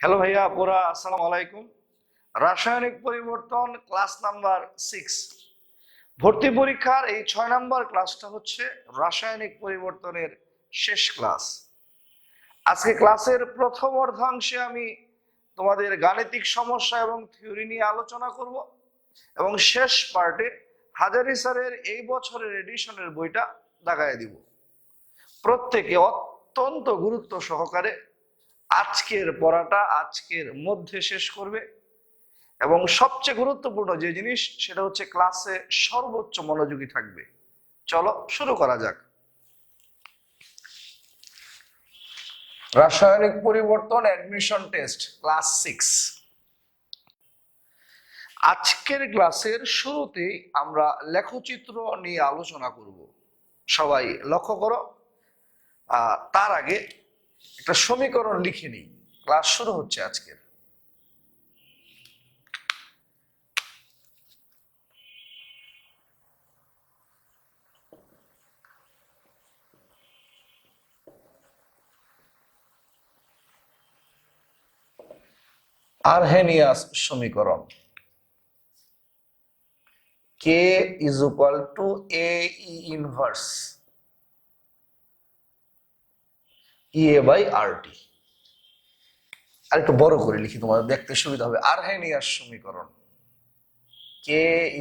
Hello ভাইয়া পুরা আসসালামু আলাইকুম। রাসায়নিক পরিবর্তন ক্লাস নাম্বার 6। ভর্তি পরীক্ষার এই 6 নম্বর ক্লাসটা হচ্ছে রাসায়নিক পরিবর্তনের শেষ ক্লাস। আজকে ক্লাসের প্রথম অর্ধাংশে আমি তোমাদের গাণিতিক সমস্যা এবং থিওরি নিয়ে আলোচনা করব এবং শেষ পার্টে হাজারি স্যারের এই বছরের এডিশনের বইটা দেখায় দিব। প্রত্যেকে অত্যন্ত গুরুত্ব সহকারে আজকের পড়াটা আজকের মধ্যে শেষ করবে এবং সবচেয়ে গুরুত্বপূর্ণ যে জিনিস সেটা হচ্ছে ক্লাসে সর্বোচ্চ মনোযোগী থাকবে। চলো শুরু করা যাক। রাসায়নিক পরিবর্তন অ্যাডমিশন টেস্ট ক্লাস 6। আজকের ক্লাসের শুরুতেই আমরা লেখচিত্র নিয়ে আলোচনা করব। সবাই লক্ষ্য করো। তার আগে একটা সমীকরণ লিখে নিই, ক্লাস শুরু হচ্ছে আজকের। আরহেনিয়াস সমীকরণ K is equal to AE inverse EA by RT। আর একটু বড় করে লিখি, তোমাদের দেখতে সুবিধা হবে। আরহেনিয়াস সমীকরণ K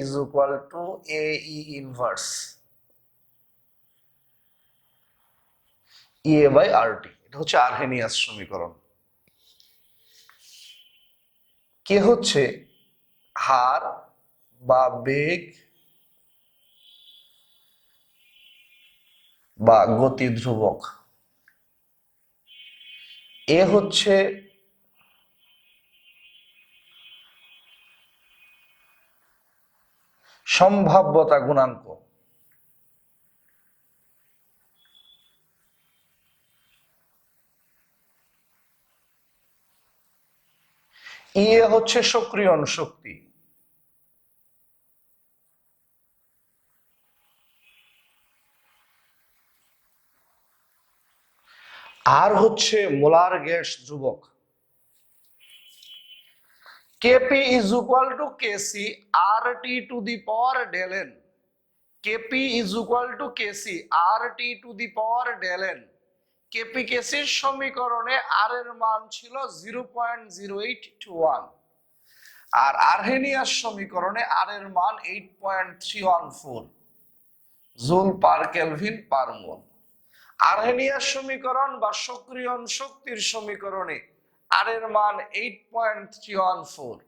is equal to AE inverse EA by RT। এটা হচ্ছে আরহেনিয়াস সমীকরণ। কে হচ্ছে হার বা বেগ বা গতি ধ্রুবক। এ হচ্ছে সম্ভাব্যতা গুণাঙ্ক। ইয়ে হচ্ছে সক্রিয়ণ শক্তি। আর হচ্ছে মোলার গ্যাস ধ্রুবক। KP is equal to KC R T to the power del N. KP is equal to KC R T to the power del N. KP কেসির সমীকরণে আর এর মান ছিল 0.0821 আর আরহেনিয়াস সমীকরণে আর এর মান 8.314 জুল পার কেলভিন পার মোল। আরহেনিয়াস সমীকরণ বা সক্রিয়ণ শক্তির সমীকরণে আর এর মান 8.314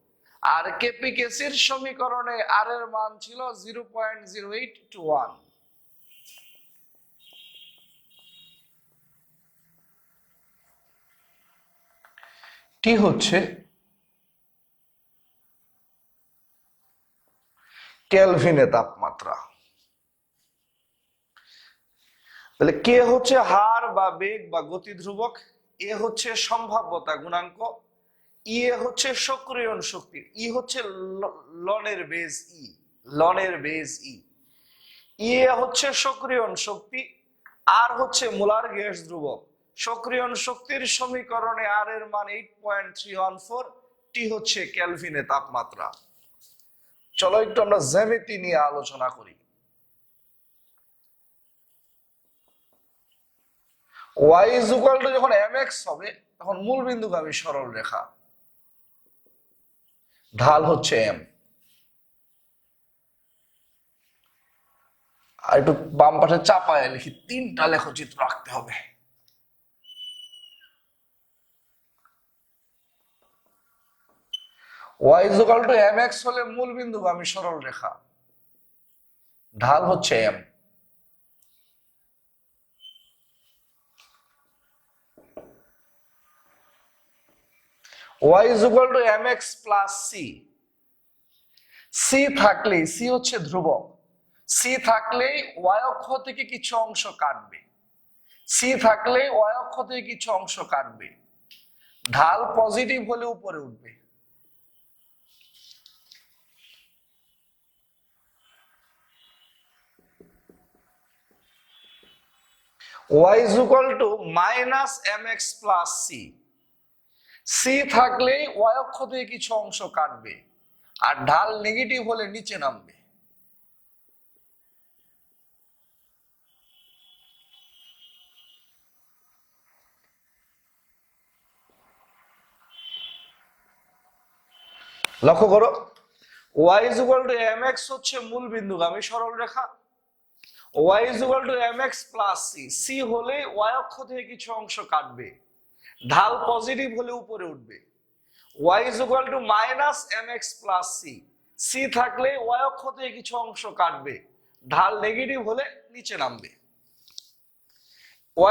আর কেপিকেসির সমীকরণে আর এর মান ছিল 0.0821। টি হচ্ছে কেলভিনে তাপমাত্রা। তাহলে কে হচ্ছে হার বা বেগ বা গতি ধ্রুবক, এ হচ্ছে সম্ভাব্যতা গুণাঙ্ক, ইয়ে হচ্ছে সক্রিয়ণ শক্তি, ই হচ্ছে লনের বেজ ই, লনের বেজ ই, ইয়ে হচ্ছে সক্রিয়ণ শক্তি, আর হচ্ছে মোলার গ্যাস ধ্রুবক। সক্রিয়ণ শক্তির সমীকরণে আর এর মান 8.314, টি হচ্ছে কেলভিনে তাপমাত্রা। চলো একটু আমরা জ্যামিতি নিয়ে আলোচনা করি। y is equal to যখন mx হবে তখন মূল বিন্দুগামী সরল রেখা, ঢাল হচ্ছে m। আর একটু বাম পাশে চাপায় লিখি, 3টা লেখচিত্র আঁকতে হবে। y is equal to mx হলে মূল বিন্দুগামী সরল রেখা, ঢাল হচ্ছে m। y is equal to mx plus c। c থাকলেই, c হচ্ছে ধ্রুবক, c থাকলেই y অক্ষ থেকে কিছু অংশ কাটবে, c থাকলেই y অক্ষ থেকে কিছু অংশ কাটবে। ঢাল পজিটিভ হলে উপরে উঠবে। y is equal to minus mx plus c। C থাকলে ওয়াই অক্ষ থেকে কিছু অংশ কাটবে, আর ঢাল নেগেটিভ হলে নিচে নামবে। লক্ষ্য করো, y is equal to mx হচ্ছে মূল বিন্দুগামী সরল রেখা, y is equal to mx plus c, c হলে y অক্ষ থেকে কিছু অংশ কাটবে, ঢাল পজিটিভ হলে উপরে উঠবে। y is equal to minus mx plus c, c থাকলে y অক্ষ থেকে কিছু অংশ কাটবে, ঢাল নেগেটিভ হলে নিচে নামবে।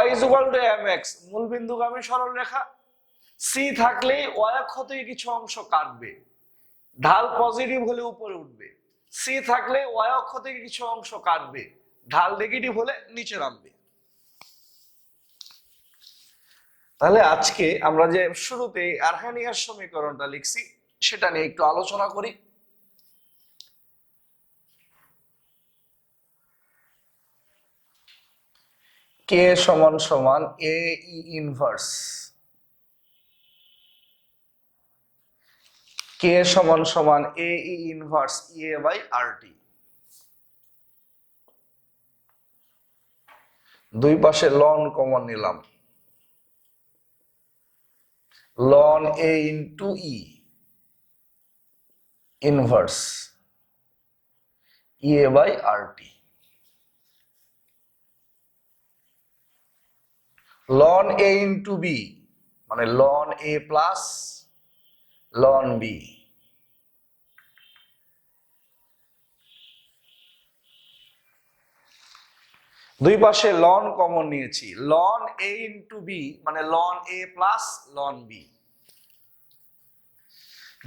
y is equal to mx মূল বিন্দুগামী সরল রেখা, c থাকলে y অক্ষ থেকে কিছু অংশ কাটবে, ঢাল পজিটিভ হলে উপরে উঠবে। সি থাকলে ওয়াই অক্ষ থেকে কিছু অংশ কাটবে, ঢাল নেগেটিভ হলে নিচে নামবে। তাহলে আজকে আমরা যে শুরুতে আরহানিয়ার সমীকরণটা লিখছি সেটা নিয়ে একটু আলোচনা করি। কে সমান সমান এ ই ইনভার্স, কে সমান সমান এ ই inverse A by R T. দুই পাশে লন কমন নিলাম, loan A into E inverse A by R T. লন এ ইন্টু বি মানে loan A plus loan B, দুই পাশে লন কমন নিয়েছি, লন এ ইন্টু বি মানে loan A plus loan B.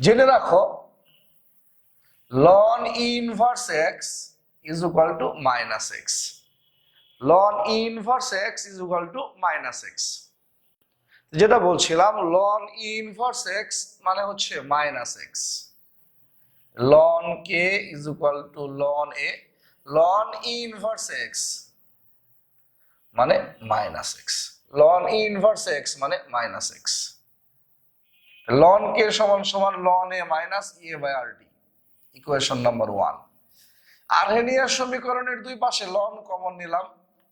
জেনে রাখো লন E inverse X is equal to minus X, loan E inverse X is equal to minus X. যেটা বলছিলাম লন ই ইনভার্স এক্স মানে হচ্ছে minus X, ln K is equal to ln A, ln E inverse X মানে minus X, loan E inverse X মানে minus X. Ln K সমান সমান ln A minus E A by R T, equation number 1। আরহেনিয়ার সমীকরণের দুই পাশে loan common নিলাম,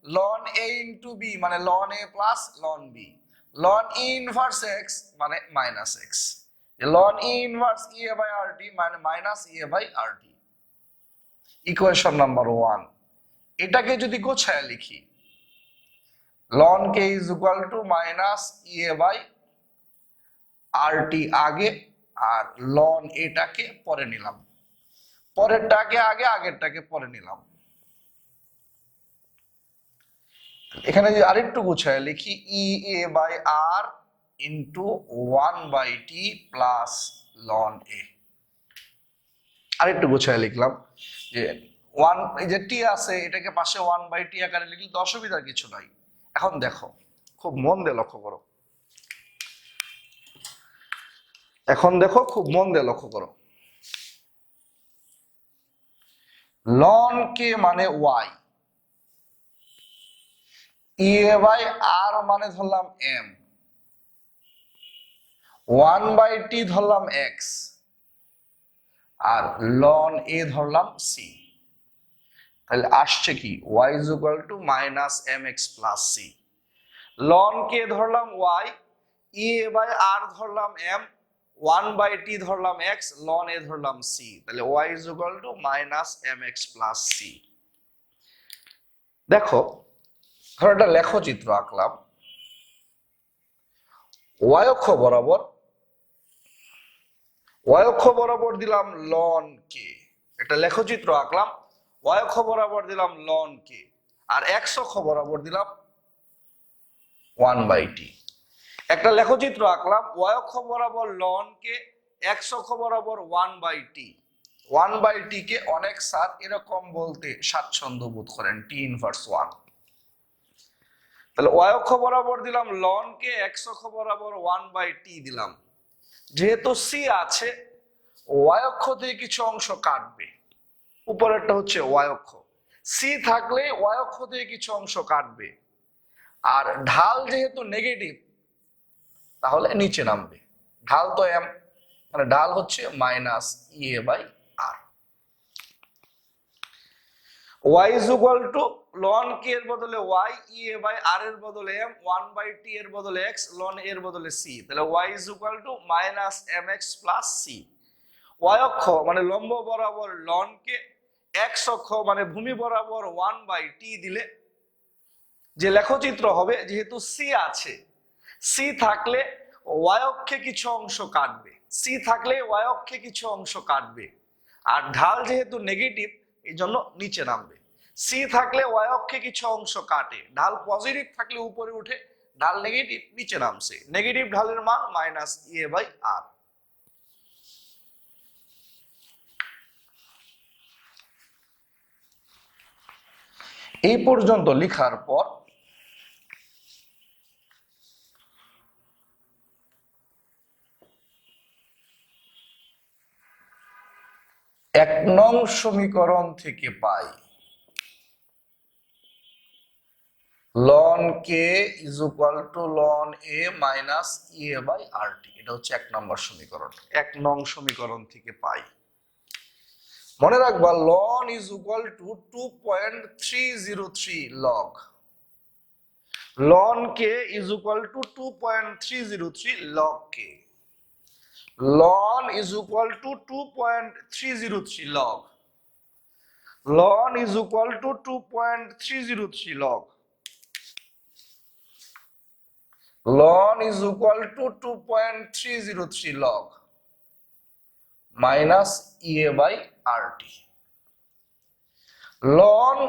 loan A into B মানে loan A plus loan B, ln E inverse X মানে minus X, loan E inverse E A by R T মানে minus E A by R T, equation number 1। এটাকে যদি গোছায় লিখি, ln K is equal to minus E A by R T আগে, আর loan এটাকে পরে নিলাম, পরেরটাকে আগে আগেরটাকে পরে নিলাম। এখানে যদি আরেকটু গুছায় লিখি E A by R into 1/t plus ln A, আরেকটু গুছায় লিখলাম যে 1 এই যে টি আছে এটাকে পাশে 1/t আকারে লিখলে তো অসুবিধার কিছু নাই। এখন দেখো খুব মন দিয়ে লক্ষ্য করো, এখন দেখো খুব মন দিয়ে লক্ষ্য করো, লন কে মানে ওয়াই, ই এ বাই আর মানে ধরলাম এম, 1/t ধরলাম এক্স, আর লন এ ধরলাম সি। তাহলে আসছে কি y is equal to minus mx plus c, ln K ধরলাম y, ই এ বাই আর ধরলাম m, 1/t ধরলাম x, লন এ ধরলাম c, তাহলে y is equal to minus mx plus c। দেখো ধরো একটা লেখচিত্র আঁকলাম, y অক্ষ বরাবর দিলাম লন কে, একটা লেখচিত্র আঁকলাম, y অক্ষ বরাবর দিলাম লন কে, আর x অক্ষ বরাবর দিলাম 1/t। একটা লেখচিত্র আঁকলাম, y অক্ষ বরাবর লন কে, x অক্ষ বরাবর 1/t, 1/t কে অনেক স্যার এরকম বলতে স্বাচ্ছন্দ্য বোধ করেন t ইনভার্স 1। তাহলে y অক্ষ বরাবর দিলাম লন কে, x অক্ষ বরাবর 1/t দিলাম। যেহেতু c আছে y অক্ষ থেকে কিছু অংশ কাটবে, উপরেরটা হচ্ছে y অক্ষ, c থাকলে y অক্ষ থেকে কিছু অংশ কাটবে, আর ঢাল যেহেতু নেগেটিভ তাহলে নিচে নামবে। ঢাল তো এম, মানে ঢাল হচ্ছে minus EA by R. y is equal to ln k এর বদলে y, e a by r এর বদলে m, 1 বাই t এর বদলে x, ln a এর বদলে c। তাহলে y is equal to minus mx plus c। y অক্ষ মানে লম্ব বরাবর ln k, x অক্ষ মানে ভূমি বরাবর 1 বাই t দিলে যে লেখচিত্র হবে, যেহেতু c আছে, c থাকলে y অক্ষে কিছু অংশ কাটবে, c থাকলে y অক্ষে কিছু অংশ কাটবে, আর ঢাল যেহেতু নেগেটিভ এই জন্য নিচে নামবে। সি থাকলে y অক্ষে কিছু অংশ কাটে, ঢাল পজিটিভ থাকলে উপরে উঠে, ঢাল নেগেটিভ নিচে নামছে। নেগেটিভ ঢালের মান মাইনাস ইএ বাই আর। এই পর্যন্ত লেখার পর এক নং সমীকরণ থেকে পাই ln k is equal to ln a minus ea by rt। এটা হচ্ছে এক নম্বর সমীকরণ, এক নং সমীকরণ থেকে পাই। মনে রাখবা ln is equal to 2.303 log। ln k is equal to 2.303 log k। ln is equal to 2.303 log। ln is equal to 2.303 log। ln is equal to 2.303 log minus ea by rt। ln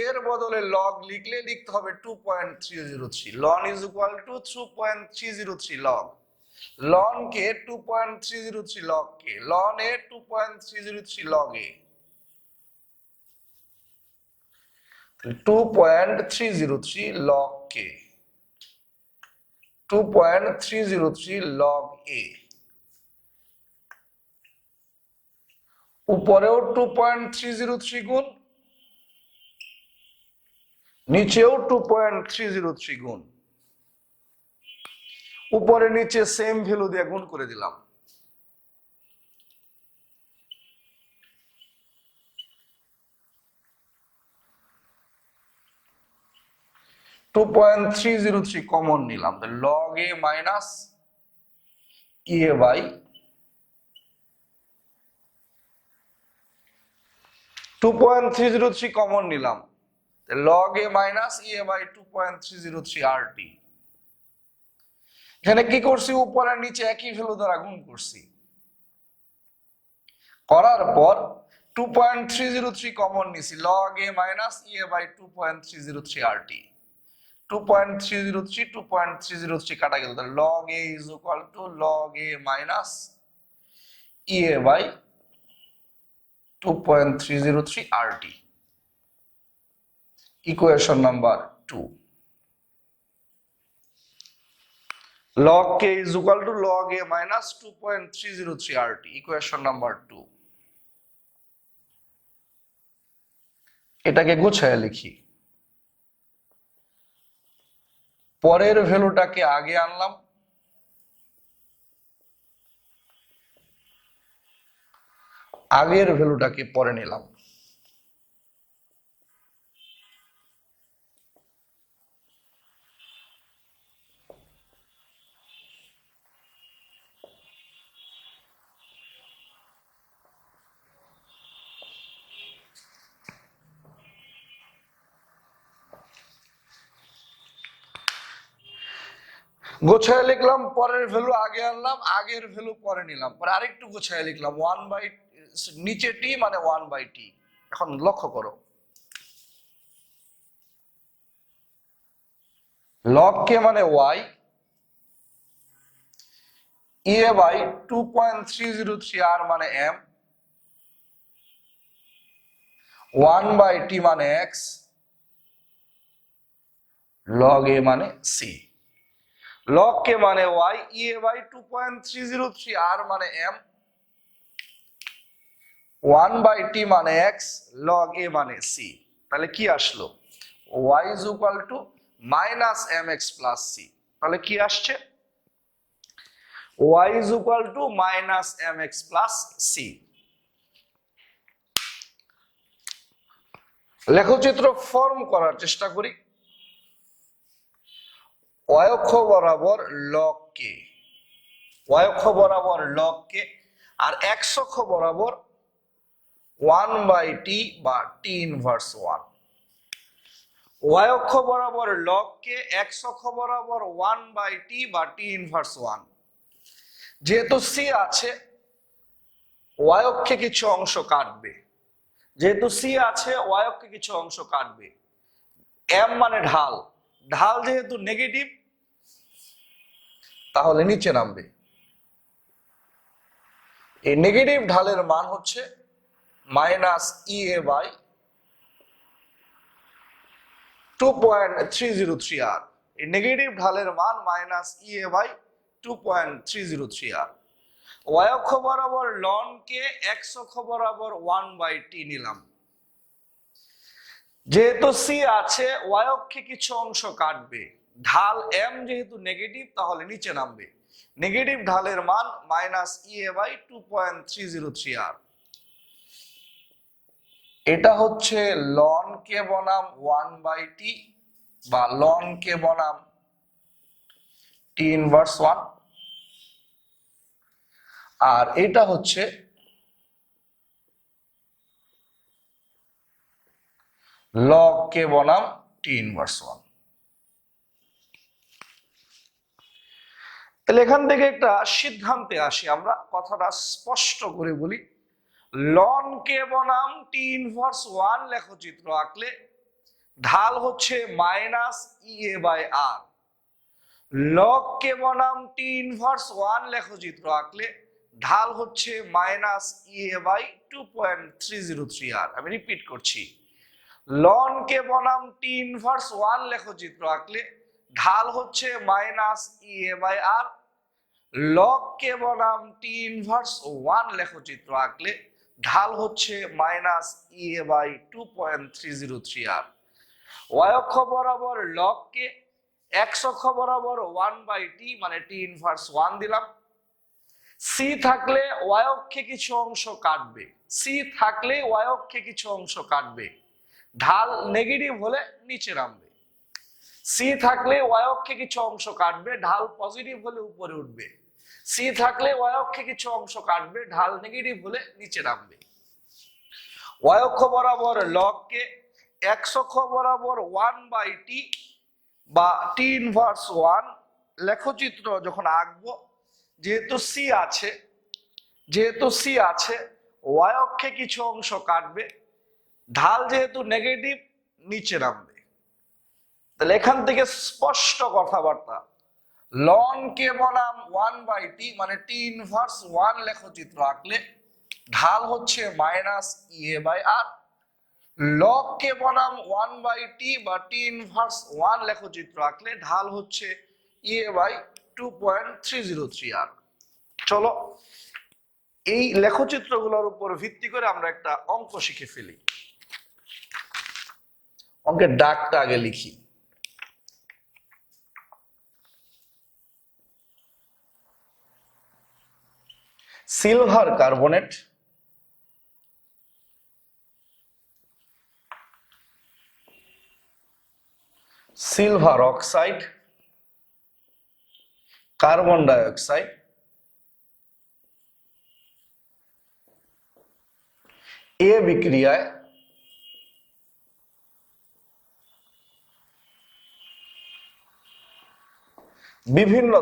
এর বদলে log লিখলে লিখতে হবে 2.303। ln is equal to 2.303 log। ln k 2.303 log k। ln a 2.303 log a। 2.303 log k, 2.303 log a। উপরেও 2.303 গুণ, নিচেও 2.303 গুণ। উপরে নিচে সেম ভ্যালু দিয়ে গুণ করে দিলাম। টু 2.303 কমন নিলাম, log a minus ea by 2.303 common নিলাম, log a minus ea by 2.303 rt। এখানে কি করছি, উপরে নিচে একই ভ্যালু দ্বারা গুণ করছি, করার পর 2.303 কমন নিছি, log a minus ea by 2.303 rt। 2.303 2.303 কাটা গেল, log a is equal to log a minus ea by 2.303 rt। Equation number 2। log k is equal to log a minus 2.303 rt। Equation number 2। এটাকে গুছায় লিখি। পরের ভ্যালুটাকে আগে আনলাম, আগের ভ্যালুটাকে পরে নিলাম। গোছায় লিখলাম, পরের ভ্যালু আগে আনলাম, আগের ভ্যালু পরে নিলাম, পরে আরেকটু গোছায় লিখলাম 1 বাই নিচে টি মানে 1 বাই টি। এখন লক্ষ্য করো, log k মানে y, ea বাই 2.303 r মানে m, 1 বাই টি মানে x, log a মানে c। log k মানে y, ea বাই 2.303 r মানে m, 1 বাই টি মানে x, log a মানে c। তাহলে কি আসলো, y is equal to minus mx plus c। তাহলে কি আসছে, y is equal to minus mx plus c। লেখচিত্র ফর্ম করার চেষ্টা করি। y অক্ষ বরাবর log k, y অক্ষ বরাবর log k, আর x অক্ষ বরাবর 1/t বা t ইনভার্স 1। y অক্ষ বরাবর log k, x অক্ষ বরাবর 1/t বা t ইনভার্স 1। যেহেতু c আছে, y অক্ষে কিছু অংশ কাটবে। যেহেতু c আছে, y অক্ষে কিছু অংশ কাটবে। m মানে ঢাল, ঢাল যেহেতু নেগেটিভ তাহলে নিচে নামবে। এই নেগেটিভ ঢালের মান হচ্ছে মাইনাস ea বাই 2.303 r। এই নেগেটিভ ঢালের মান minus ea by 2.303 r। y অক্ষ বরাবর ln কে, x অক্ষ বরাবর 1/t নিলাম। যেহেতু c আছে, y অক্ষে কিছু অংশ কাটবে। ঢাল m যেহেতু নেগেটিভ তাহলে নিচে নামবে। নেগেটিভ ঢালের মান মাইনাস ea বাই 2.303 r। এটা হচ্ছে ln k বনাম 1/t বা ln k বনাম t ইনভার্স 1, আর এটা হচ্ছে log k বনাম t ইনভার্স 1। তাহলে এখান থেকে একটা সিদ্ধান্তে আসি, আমরা কথাটা স্পষ্ট করে বলি। ln k বনাম t ইনভার্স 1 লেখচিত্র আঁকলে ঢাল হচ্ছে minus ea by r। log k বনাম t ইনভার্স 1 লেখচিত্র আঁকলে ঢাল হচ্ছে মাইনাস ea বাই 2.303 r। আমি রিপিট করছি, ln k বনাম t ইনভার্স 1 লেখচিত্র আঁকলে ঢাল হচ্ছে minus ea by r। log k বনাম t ইনভার্স 1 লেখচিত্র আঁকলে ঢাল হচ্ছে minus ea by 2.303 r। y অক্ষ বরাবর log k, x অক্ষ বরাবর 1/t মানে t ইনভার্স 1 দিলাম। c থাকলে y অক্ষে কিছু অংশ কাটবে, c থাকলে y অক্ষে কিছু অংশ কাটবে। ঢাল নেগেটিভ হলে নিচে নামবে। c থাকলে y অক্ষে কিছু অংশ কাটবে, ঢাল পজিটিভ হলে উপরে উঠবে। c থাকলে y অক্ষে কিছু অংশ কাটবে, ঢাল নেগেটিভ হলে নিচে নামবে। y অক্ষ বরাবর log k, x অক্ষ বরাবর 1/t বা t ইনভার্স 1 লেখচিত্র যখন আঁকবো, যেহেতু c আছে, y অক্ষে কিছু অংশ কাটবে। ঢাল যেহেতু নেগেটিভ নিচে নামবে। তাহলে এখান থেকে স্পষ্ট কথাবার্তা, ln k বনাম 1/t মানে t ইনভার্স 1 লেখচিত্র আঁকলে ঢাল হচ্ছে minus ea by r। log k বনাম 1/t বা t ইনভার্স 1 লেখচিত্র আঁকলে ঢাল হচ্ছে ea বাই 2.303 r। চলো এই লেখচিত্রগুলোর উপর ভিত্তি করে আমরা একটা অঙ্ক শিখে ফেলি। অঙ্কের দাগটা আগে লিখি। Silver carbonate, silver oxide, carbon dioxide, এ বিক্রিয়ায় বিভিন্ন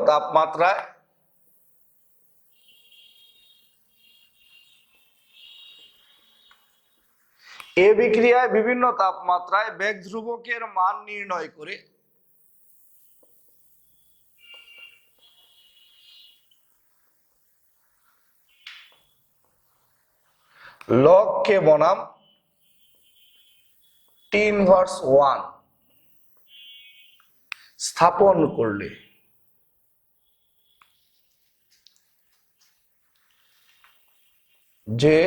তাপমাত্রায় বেগ ধ্রুবকের মান নির্ণয় করে log k বনাম t ইনভার্স 1 স্থাপন করলে যে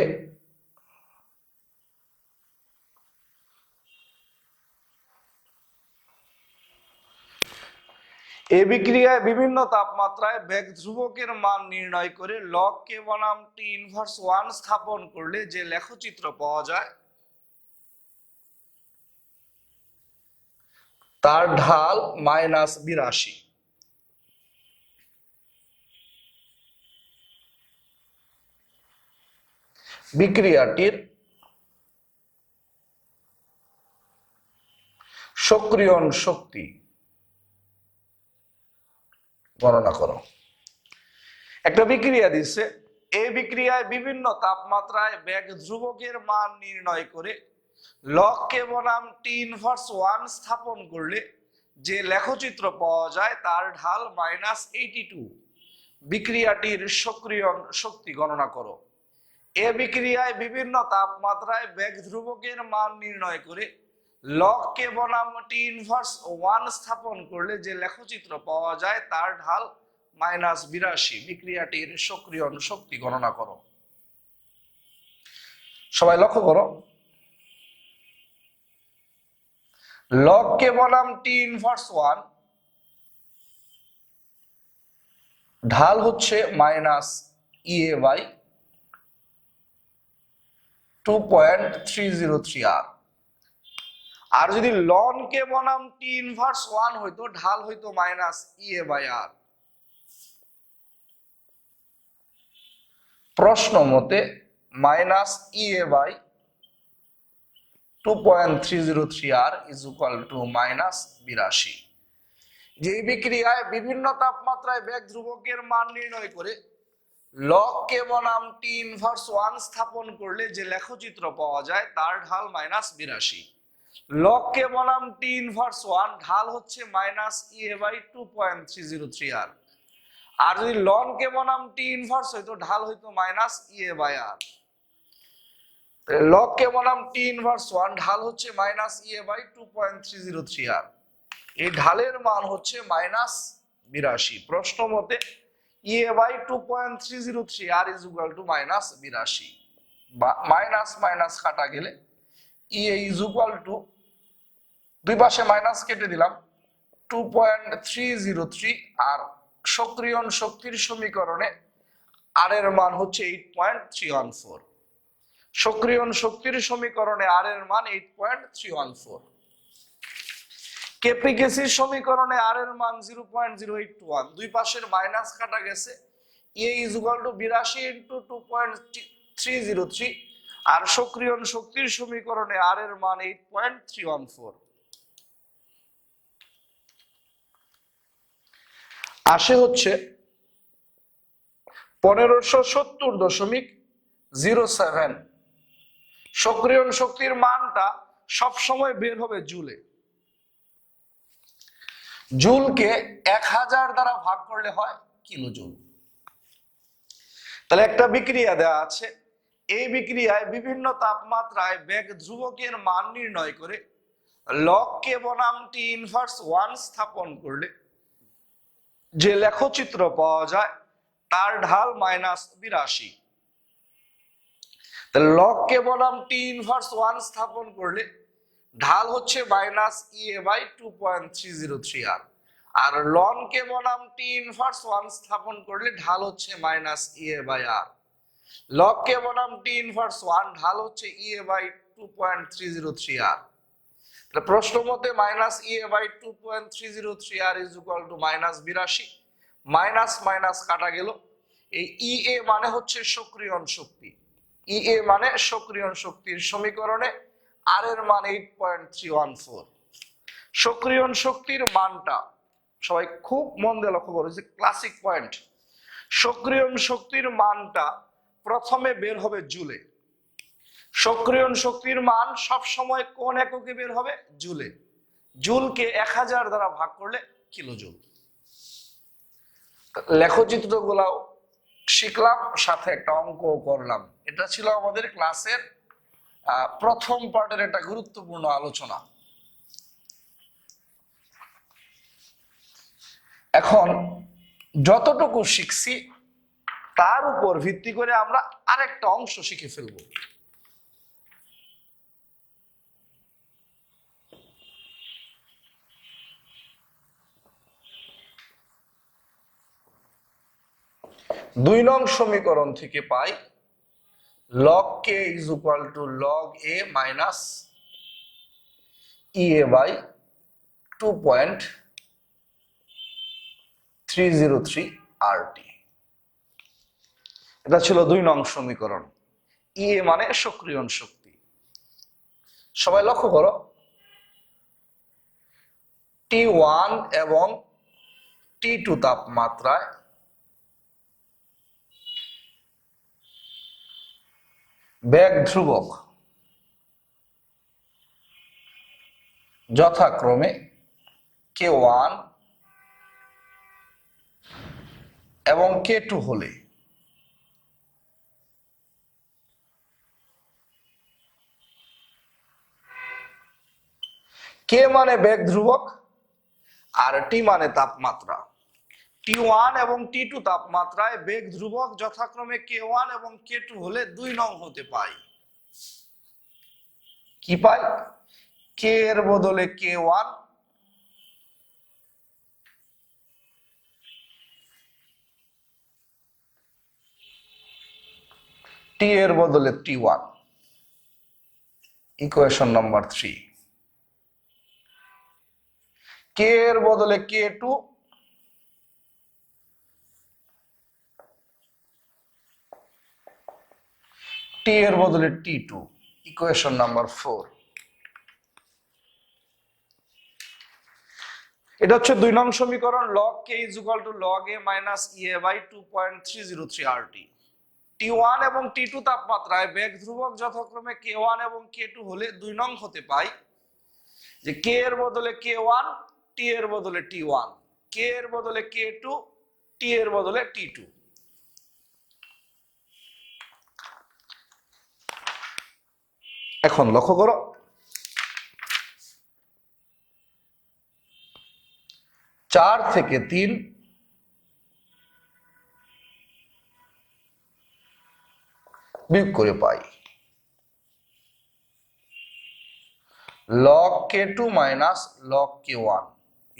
এই বিক্রিয়ায় বিভিন্ন তাপমাত্রায় বেগ ধ্রুবকের মান নির্ণয় করে লগ কে বনাম টি ইনভার্স 1 স্থাপন করলে যে লেখচিত্র পাওয়া যায় তার ঢাল -82। বিক্রিয়াটির সক্রিয়ণ শক্তি গণনা করো। একটা বিক্রিয়া দিচ্ছে, এই বিক্রিয়ায় বিভিন্ন তাপমাত্রায় বেগ ধ্রুবকের মান নির্ণয় করে লগ কে বনাম টি ইনভার্স 1 স্থাপন করলে যে লেখচিত্র পাওয়া যায় তার ঢাল -82। বিক্রিয়াটির সক্রিয়ণ শক্তি গণনা করো। এ বিক্রিয়ায় বিভিন্ন তাপমাত্রায় বেগ ধ্রুবকের মান নির্ণয় করে লগ কে বনাম টি ইনভার্স 1 স্থাপন করলে যে লেখচিত্র পাওয়া যায় তার ঢাল -82। বিক্রিয়াটির সক্রিয়ণ শক্তি গণনা করো। সবাই লক্ষ্য করো, লগ কে বনাম টি ইনভার্স 1, ঢাল হচ্ছে -EA/2.303R। আর যদি লন কে বনাম টি ইনভার্স 1 হইতো, ঢাল হইতো -EA/R। প্রশ্ন মতে -EA/2.303R ইজ ইকুয়াল টু -82। যে বিক্রিয়ায় বিভিন্ন তাপমাত্রায় বেগ ধ্রুবকের মান নির্ণয় করে লগ কে বনাম টি ইনভার্স 1 স্থাপন করলে যে লেখচিত্র পাওয়া যায় তার ঢাল -82। লগ কে বনাম টি ইনভার্স 1, ঢাল হচ্ছে -EA/2.303R। আর যদি লন কে বনাম টি ইনভার্স হইতো, ঢাল হইতো -EA/R। লগ কে বনাম টি ইনভার্স 1, ঢাল হচ্ছে -EA/2.303R। এই ঢালের মান হচ্ছে -82। প্রশ্ন মতে EA/2.303R is equal two -82। Minus minus কাটা গেলে EA ইজ ইকুয়াল টু, দুই পাশে মাইনাস কেটে দিলাম, 2.303। আর সক্রিয়ণ শক্তির সমীকরণে আর এর মান হচ্ছে 8.314। সক্রিয়ণ শক্তির সমীকরণে আর এর মান 8.314। কেপিকেসির সমীকরণে আর এর মান 0.0821। দুই পাশের মাইনাস কাটা গেছে, এ ইজ ইকুয়াল টু 82 ইনটু 2.303। আর সক্রিয়ণ শক্তির সমীকরণে আর এর মান 8.314। আসে হচ্ছে 1570.07। সক্রিয়ণ শক্তির মানটা সবসময় বের হবে জুলে। জুলকে 1000 দ্বারা ভাগ করলে হয় কিলো জুল। তাহলে একটা বিক্রিয়া দেওয়া আছে, এই বিক্রিয়ায় বিভিন্ন তাপমাত্রায় বেগ ধ্রুবকের মান নির্ণয় করে লগ কে বনাম টি ইনভার্স 1 স্থাপন করলে যে লেখচিত্র পাওয়া যায় তার ঢাল -82। তাহলে লগ কে বনাম টি ইনভার্স 1 স্থাপন করলে ঢাল হচ্ছে -EA/2.303R। আর লন কে বনাম টি ইনভার্স 1 স্থাপন করলে ঢাল হচ্ছে -EA/R। লগ কে বনাম টি ইনভার্স 1, ঢাল হচ্ছে EA/2.303R। তাহলে প্রশ্ন মতে -EA/2.303R is equal two -82। Minus minus কাটা গেল, এই EA মানে হচ্ছে সক্রিয়ণ শক্তি। EA মানে সক্রিয়ণ শক্তির সমীকরণে আর এর মান 8.314। সক্রিয়ণ শক্তির মানটা সবাই খুব মন দিয়ে লক্ষ্য করো, যে ক্লাসিক পয়েন্ট। সক্রিয়ণ শক্তির মানটা প্রথমে বের হবে জুলে। সক্রিয়ণ শক্তির মান সব সময় কোন এককে বের হবে? জুলে। জুলকে 1000 দ্বারা ভাগ করলে কিলো জুল। লেখচিত্রগুলাও শিখলাম, সাথে একটা অঙ্ক করলাম। এটা ছিল আমাদের ক্লাসের প্রথম পার্টের একটা গুরুত্বপূর্ণ আলোচনা। এখন যতটুকু শিখছি তার উপর ভিত্তি করে আমরা আরেকটা অংশ শিখে ফেলবো। 2 নং সমীকরণ থেকে পাই log k is equal to log a minus ea by 2.303 RT। এটা ছিল 2 নং সমীকরণ। ea মানে সক্রিয়ণ শক্তি। সবাই লক্ষ্য করো, T1 এবং T2 তাপমাত্রায় বেগ ধ্রুবক যথাক্রমে K1 এবং K2 হলে K মানে বেগ ধ্রুবক আর T মানে তাপমাত্রা। T1 এবং T2 তাপমাত্রায় বেগ ধ্রুবক যথাক্রমে K1 এবং K2 হলে 2 নং হতে পাই। কি পাই? K এর বদলে K1, T এর বদলে T1। Equation number 3। K এর বদলে K2, T এর বদলে T2। Equation number 4। এটা হচ্ছে 2 নং সমীকরণ। log k is equal to log a minus ea by 2.303 RT। T1 এবং T2 তাপমাত্রায় বেগ ধ্রুবক যথাক্রমে K1 এবং K2 হলে 2 নং হতে পাই যে K এর বদলে K1, T এর বদলে T1, K এর বদলে K2, T এর বদলে T2। এখন লক্ষ্য করো, 4 থেকে 3 বিয়োগ করে পাই log K2 minus log K1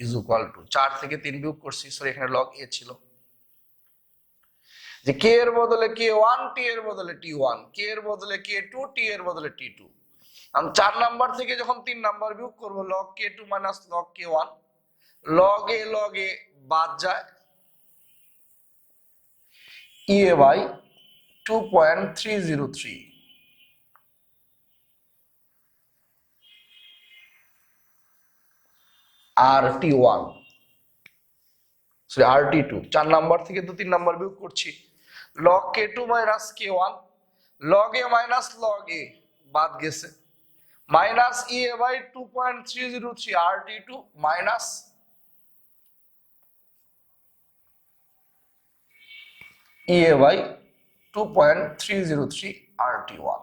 is equal to 4 থেকে 3 বিয়োগ করছি, সরি এখানে log a ছিল, যে K এর বদলে K1, T এর বদলে T1, K এর বদলে K2, T এর বদলে T2। আমি 4 নাম্বার থেকে যখন 3 নাম্বার বিয়োগ করব log K2 minus log K1, log a বাদ যায়, ea by 2.303 RT1, sorry RT2। 4 number থেকে তো 3 নাম্বার বিয়োগ করছি, log K2 minus K1, log a minus log a বাদ গেছে, minus ea by 2.303 RT2 minus ea by 2.303 RT1।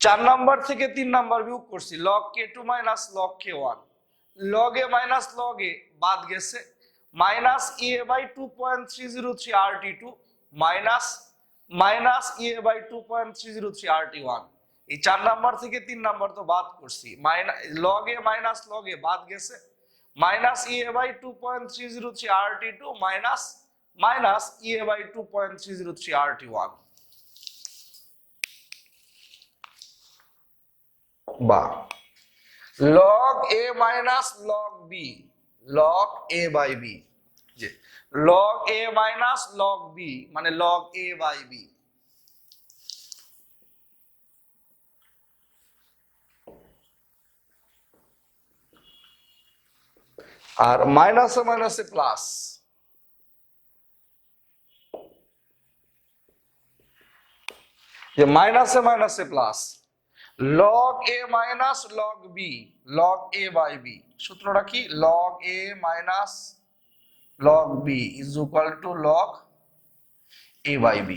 4 number থেকে 3 number বিয়োগ করছি, log K2 minus log K1, log a minus log a বাদ গেছে, minus ea by 2.303 RT2 minus ea by 2.303 RT1। এই 4 number থেকে 3 number তো বাদ করছি, log a minus log a বাদ গেছে, minus ea by 2.303 RT2 minus ea by 2.303 RT1। বা log a minus log b, log a by b, যে log a minus log b মানে log a by b। আর মাইনাসে মাইনাসে plus, যে মাইনাসে মাইনাসে plus, log a minus log b, log a by b। সূত্রটা কি? log a minus log b is equal to log a by b।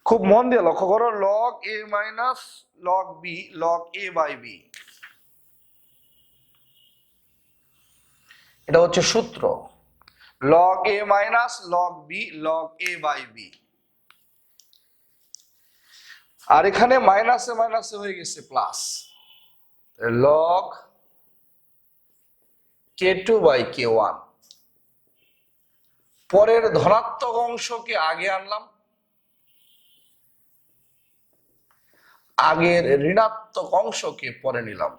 খুব মন দিয়ে লক্ষ্য করো, log a minus log b, log a by b, এটা হচ্ছে সূত্র, log a minus log b, log a by b। আর এখানে মাইনাসে মাইনাসে হয়ে গেছে plus, log K2 by K1 পরের ধনাত্মক অংশকে আগে আনলাম, আগের ঋণাত্মক অংশকে পরে নিলাম।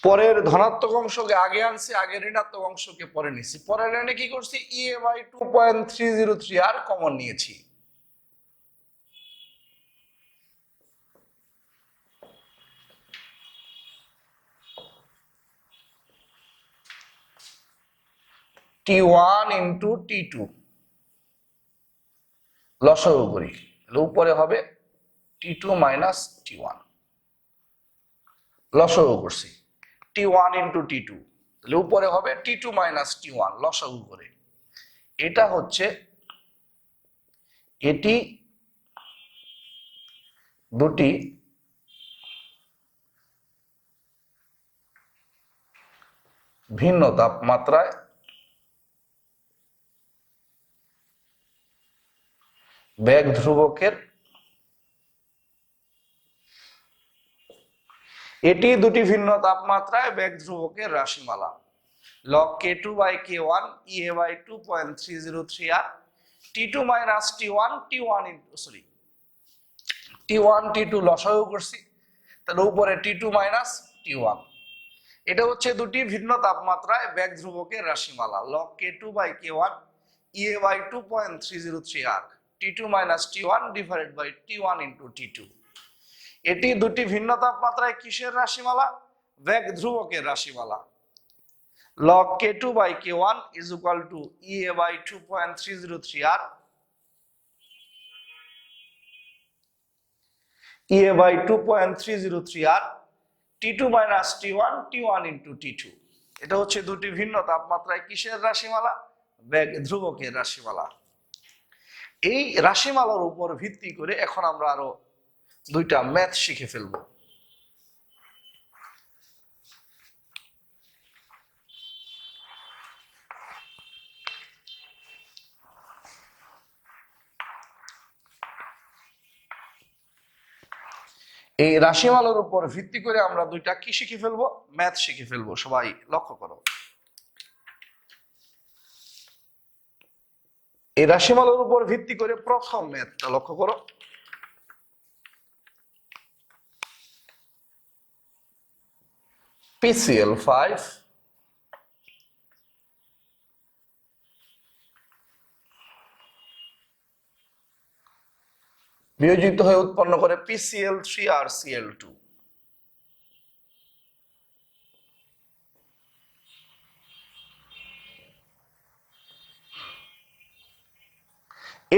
পরের ধনাত্মক অংশকে আগে আনছি, আগে ঋণাত্মক অংশকে পরে নিছি। পরে এনে কি করছি, EMI 2.303 আর কমন নিয়েছি। T1 ইন্টু T2 লসাগু করি, উপরে হবে T2 মাইনাস T1, লসাগু করছি T1 ইন্টু T2, উপরে হবে T2 মাইনাস T1 লসাগু করে। এটা হচ্ছে, এটি দুটি ভিন্ন তাপমাত্রায় বেগ ধ্রুবকের, এটি দুটি ভিন্ন তাপমাত্রায় বেগ ধ্রুবকের রাশিমালা। log k2 by k1 EA by 2.303 r T2 minus T1 T1 sorry T1 T2 লসাগু করছি, তাহলে উপরে T2 minus T1। এটা হচ্ছে দুটি ভিন্ন তাপমাত্রায় বেগ ধ্রুবকের রাশিমালা। log k2 by k1 EA by 2.303 r T2 minus T1 divided by T1 into T2। এটি দুটি ভিন্ন তাপমাত্রায় কিসের রাশিমালা? বেগ ধ্রুবকের রাশিমালা। log k2 by k1 is equal to EA by 2.303 r EA by 2.303 r T2 minus T1 T1 into T2। এটা হচ্ছে দুটি ভিন্ন তাপমাত্রায় কিসের রাশিমালা? বেগ ধ্রুবকের রাশিমালা। এই রাশিমালার উপর ভিত্তি করে এখন আমরা আরো দুইটা ম্যাথ শিখে ফেলবো। এই রাশিমালার উপর ভিত্তি করে আমরা দুইটা কি শিখে ফেলবো? ম্যাথ শিখে ফেলবো। সবাই লক্ষ্য করো, এই রাশিমালার উপর ভিত্তি করে প্রথম ম্যাথটা লক্ষ্য করো। PCl5 বিয়োজিত হয়ে উৎপন্ন করে PCl3 আর Cl2।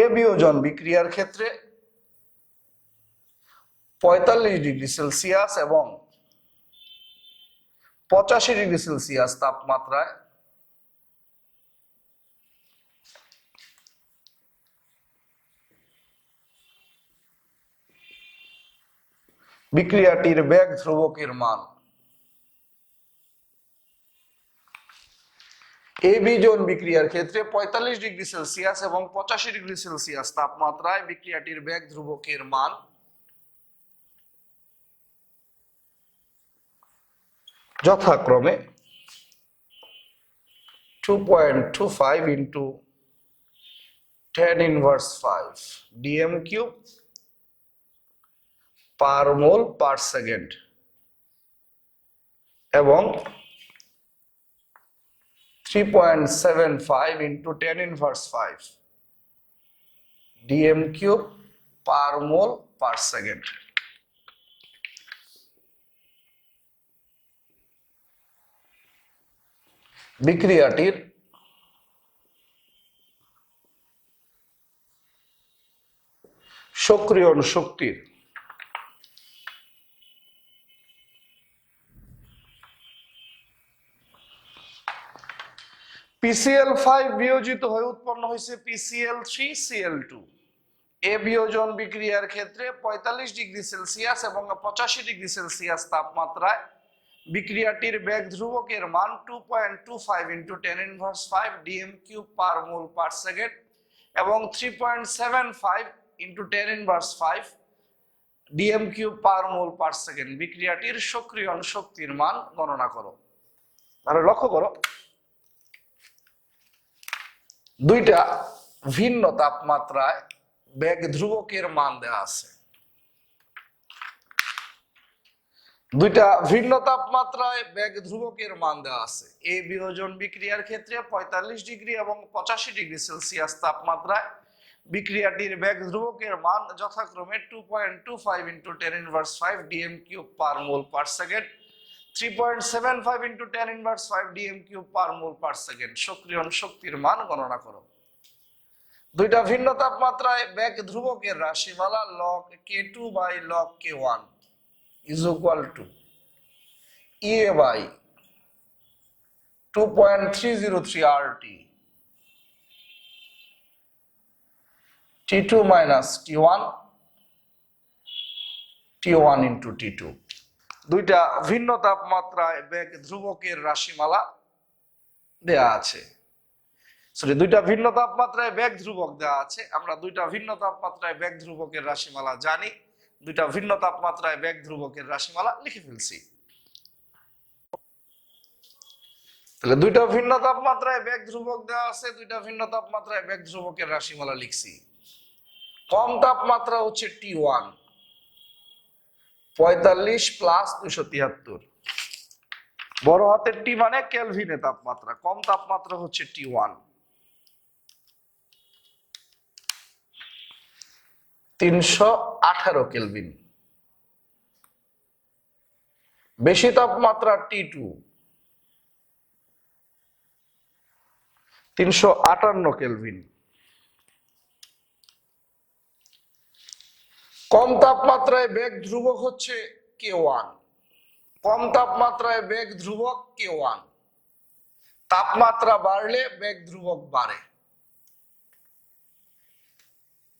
এ বিয়োজন বিক্রিয়ার ক্ষেত্রে 45 ডিগ্রি সেলসিয়াস এবং 85 ডিগ্রি সেলসিয়াস তাপমাত্রায় বিক্রিয়াটির বেগ ধ্রুবকের মান। এ বিয়োজন বিক্রিয়ার ক্ষেত্রে 45 ডিগ্রি সেলসিয়াস এবং 85 ডিগ্রি সেলসিয়াস তাপমাত্রায় বিক্রিয়াটির বেগ ধ্রুবকের মান যথাক্রমে 2.25 into 10 inverse 5 dm cube per mole per second এবং 3.75 into 10 inverse 5 dm cube per mole per second। বিক্রিয়াটির সক্রিয়ণ শক্তির PCl5 বিয়োজিত হয়ে উৎপন্ন হয়েছে PCl3 Cl2। এ বিয়োজন বিক্রিয়ার ক্ষেত্রে 45 ডিগ্রি সেলসিয়াস এবং 85 ডিগ্রি সেলসিয়াস তাপমাত্রায় বিক্রিয়াটির বেগ ধ্রুবকের মান 2.25 into 10⁻⁵ dm cube per mole per second এবং 3.75 into 10⁻⁵ dm cube per mole per second বিক্রিয়াটির সক্রিয়ণ শক্তির মান গণনা করো। তাহলে লক্ষ্য করো, দুইটা ভিন্ন তাপমাত্রায় বেগ ধ্রুবকের মান দেওয়া আছে। দুইটা ভিন্ন তাপমাত্রায় বেগ ধ্রুবকের মান দেওয়া আছে। এই বিয়োজন বিক্রিয়ার ক্ষেত্রে 45 ডিগ্রি এবং 85 ডিগ্রি সেলসিয়াস তাপমাত্রায় বিক্রিয়াটির বেগ ধ্রুবকের মান যথাক্রমে 2.25 into 10⁻⁵ dm cube per mole per second, 3.75 into 10⁻⁵ dm cube per mole per second. সক্রিয়ণ শক্তির মান গণনা করো। দুইটা ভিন্ন তাপমাত্রায় বেগ ধ্রুবকের রাশিমালা log k2 by log k1 is equal to EA by 2.303 RT, T2 minus T1, T1 into T2। দুইটা ভিন্ন তাপমাত্রায় বেগ ধ্রুবকের রাশিমালা দেয়া আছে। সরি, দুইটা ভিন্ন তাপমাত্রায় বেগ ধ্রুবক দেওয়া আছে। আমরা দুইটা ভিন্ন তাপমাত্রায় বেগ ধ্রুবকের রাশিমালা জানি, দুইটা ভিন্ন তাপমাত্রায় বেগ ধ্রুবকের রাশিমালা লিখে ফেলছি। তাহলে দুইটা ভিন্ন তাপমাত্রায় বেগ ধ্রুবক দেওয়া আছে, দুইটা ভিন্ন তাপমাত্রায় বেগ ধ্রুবকের রাশিমালা লিখছি। কম তাপমাত্রা হচ্ছে T1, 45 প্লাস 273। বড় হাতের টি মানে কেলভিনে তাপমাত্রা, কম তাপমাত্রা হচ্ছে T1, 318 কেলভিন। বেশি তাপমাত্রা T2, 358 কেলভিন। কম তাপমাত্রায় বেগ ধ্রুবক হচ্ছে K1, কম তাপমাত্রায় বেগ ধ্রুবক K1। তাপমাত্রা বাড়লে বেগ ধ্রুবক বাড়ে।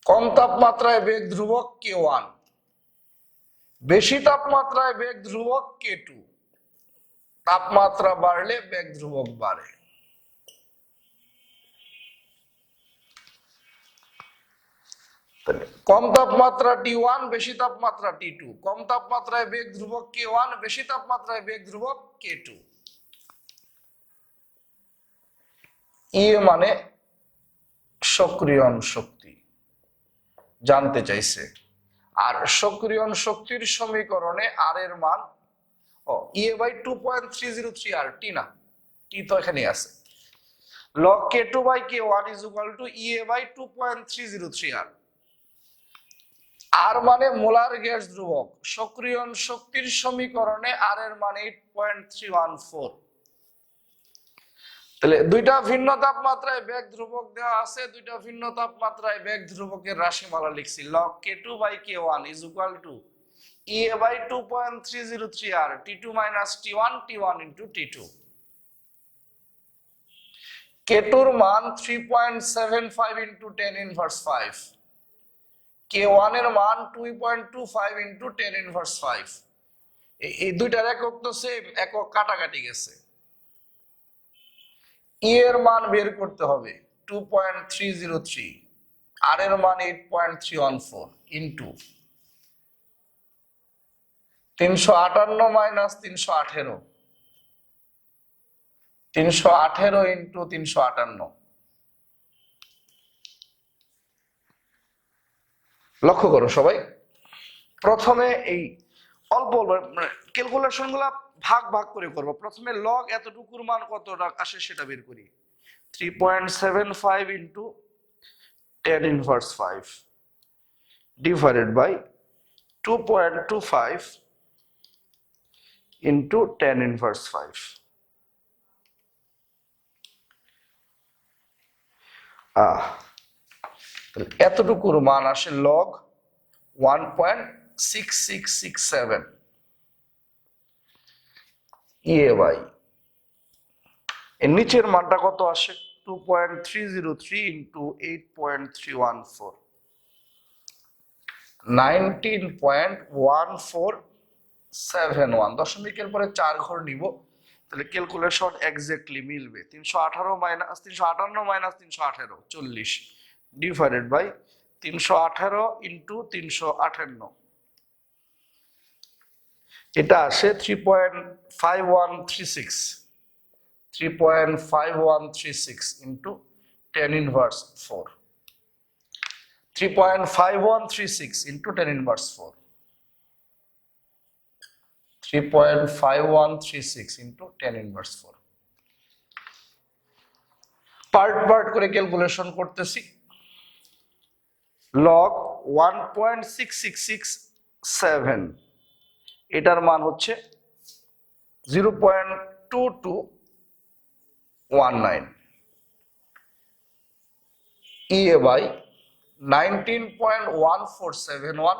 কম তাপমাত্রায় বেগ ধ্রুবক K1, বেশি তাপমাত্রায় বেগ ধ্রুবক K2। তাপমাত্রা বাড়লে বেগ ধ্রুবক বাড়ে। কম তাপমাত্রা T1, বেশি তাপমাত্রা T2। কম তাপমাত্রায় বেগ ধ্রুবক K1, বেশি তাপমাত্রায় বেগ ধ্রুবক K2। E মানে সক্রিয়ণ শক্তি জানতে চাইছে। আর সক্রিয়ণ শক্তির সমীকরণে আর এর মান EA বাই 2.303 আর টি না, টি তো এখানে আছে। log k2 by k1 is equal to EA by 2.303 R. R মানে মোলার গ্যাস ধ্রুবক। সক্রিয়ণ শক্তির সমীকরণে আর এর মান 8.314। তাহলে দুইটা ভিন্ন তাপমাত্রায় বেগ ধ্রুবক দেওয়া আছে, দুইটা ভিন্ন তাপমাত্রায় বেগ ধ্রুবকের রাশিমালা লিখছি। log k2 by k1 is equal to EA by 2.303 R T2 minus T1, T1 into T2। k2 এর মান 3.75 into 10⁻⁵, k1 এর মান 2.25 into 10⁻⁵। এই দুইটার একক তো সেম, একক কাটাকাটি গেছে। E এর মান বের করতে হবে 2.303, আর এর মান 8.314 ইন্টু 358 মাইনাস 318, 318 ইন্টু 358। লক্ষ্য করো সবাই, প্রথমে এই অল্প ক্যালকুলেশন গুলা ভাগ ভাগ করে করবো। প্রথমে লগ এতটুকুর মান কতটা আসে সেটা বের করি। 3.75 ইন্টু 10⁻⁵ ডিভাইডেড বাই 2.25 ইন্টু 10⁻⁵। এতটুকুর মান আসে লগ 1.6667 EA বাই এর নিচের মানটা কত আসে 2.303 ইন্টু 8.314। 19.1471, দশমিকের পরে 4 ঘর নিব, তাহলে ক্যালকুলেশন এক্স্যাক্টলি মিলবে। 358 মাইনাস 318 40 ডিভাইডেড বাই 318 ইন্টু 358, এটা আসে 3.5136 into 10 inverse 4, 3.5136 into 10 inverse 4, 3.5136 into 10 inverse 4। Part part করে ক্যালকুলেশন করতেছি। লগ 1.6667, এটার মান হচ্ছে 0.2219, ইএ বাই 19.1471,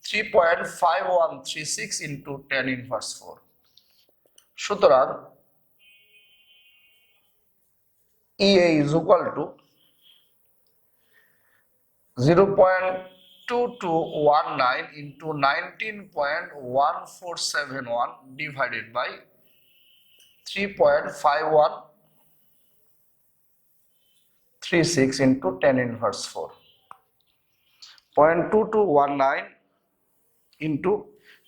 3.5136 ইন্টু 10 ইনভার্স 4। সুতরাং ইএ is equal two 0.2219 into 19.1471 divided by 3.5136 into 10 inverse 4. 0.2219 into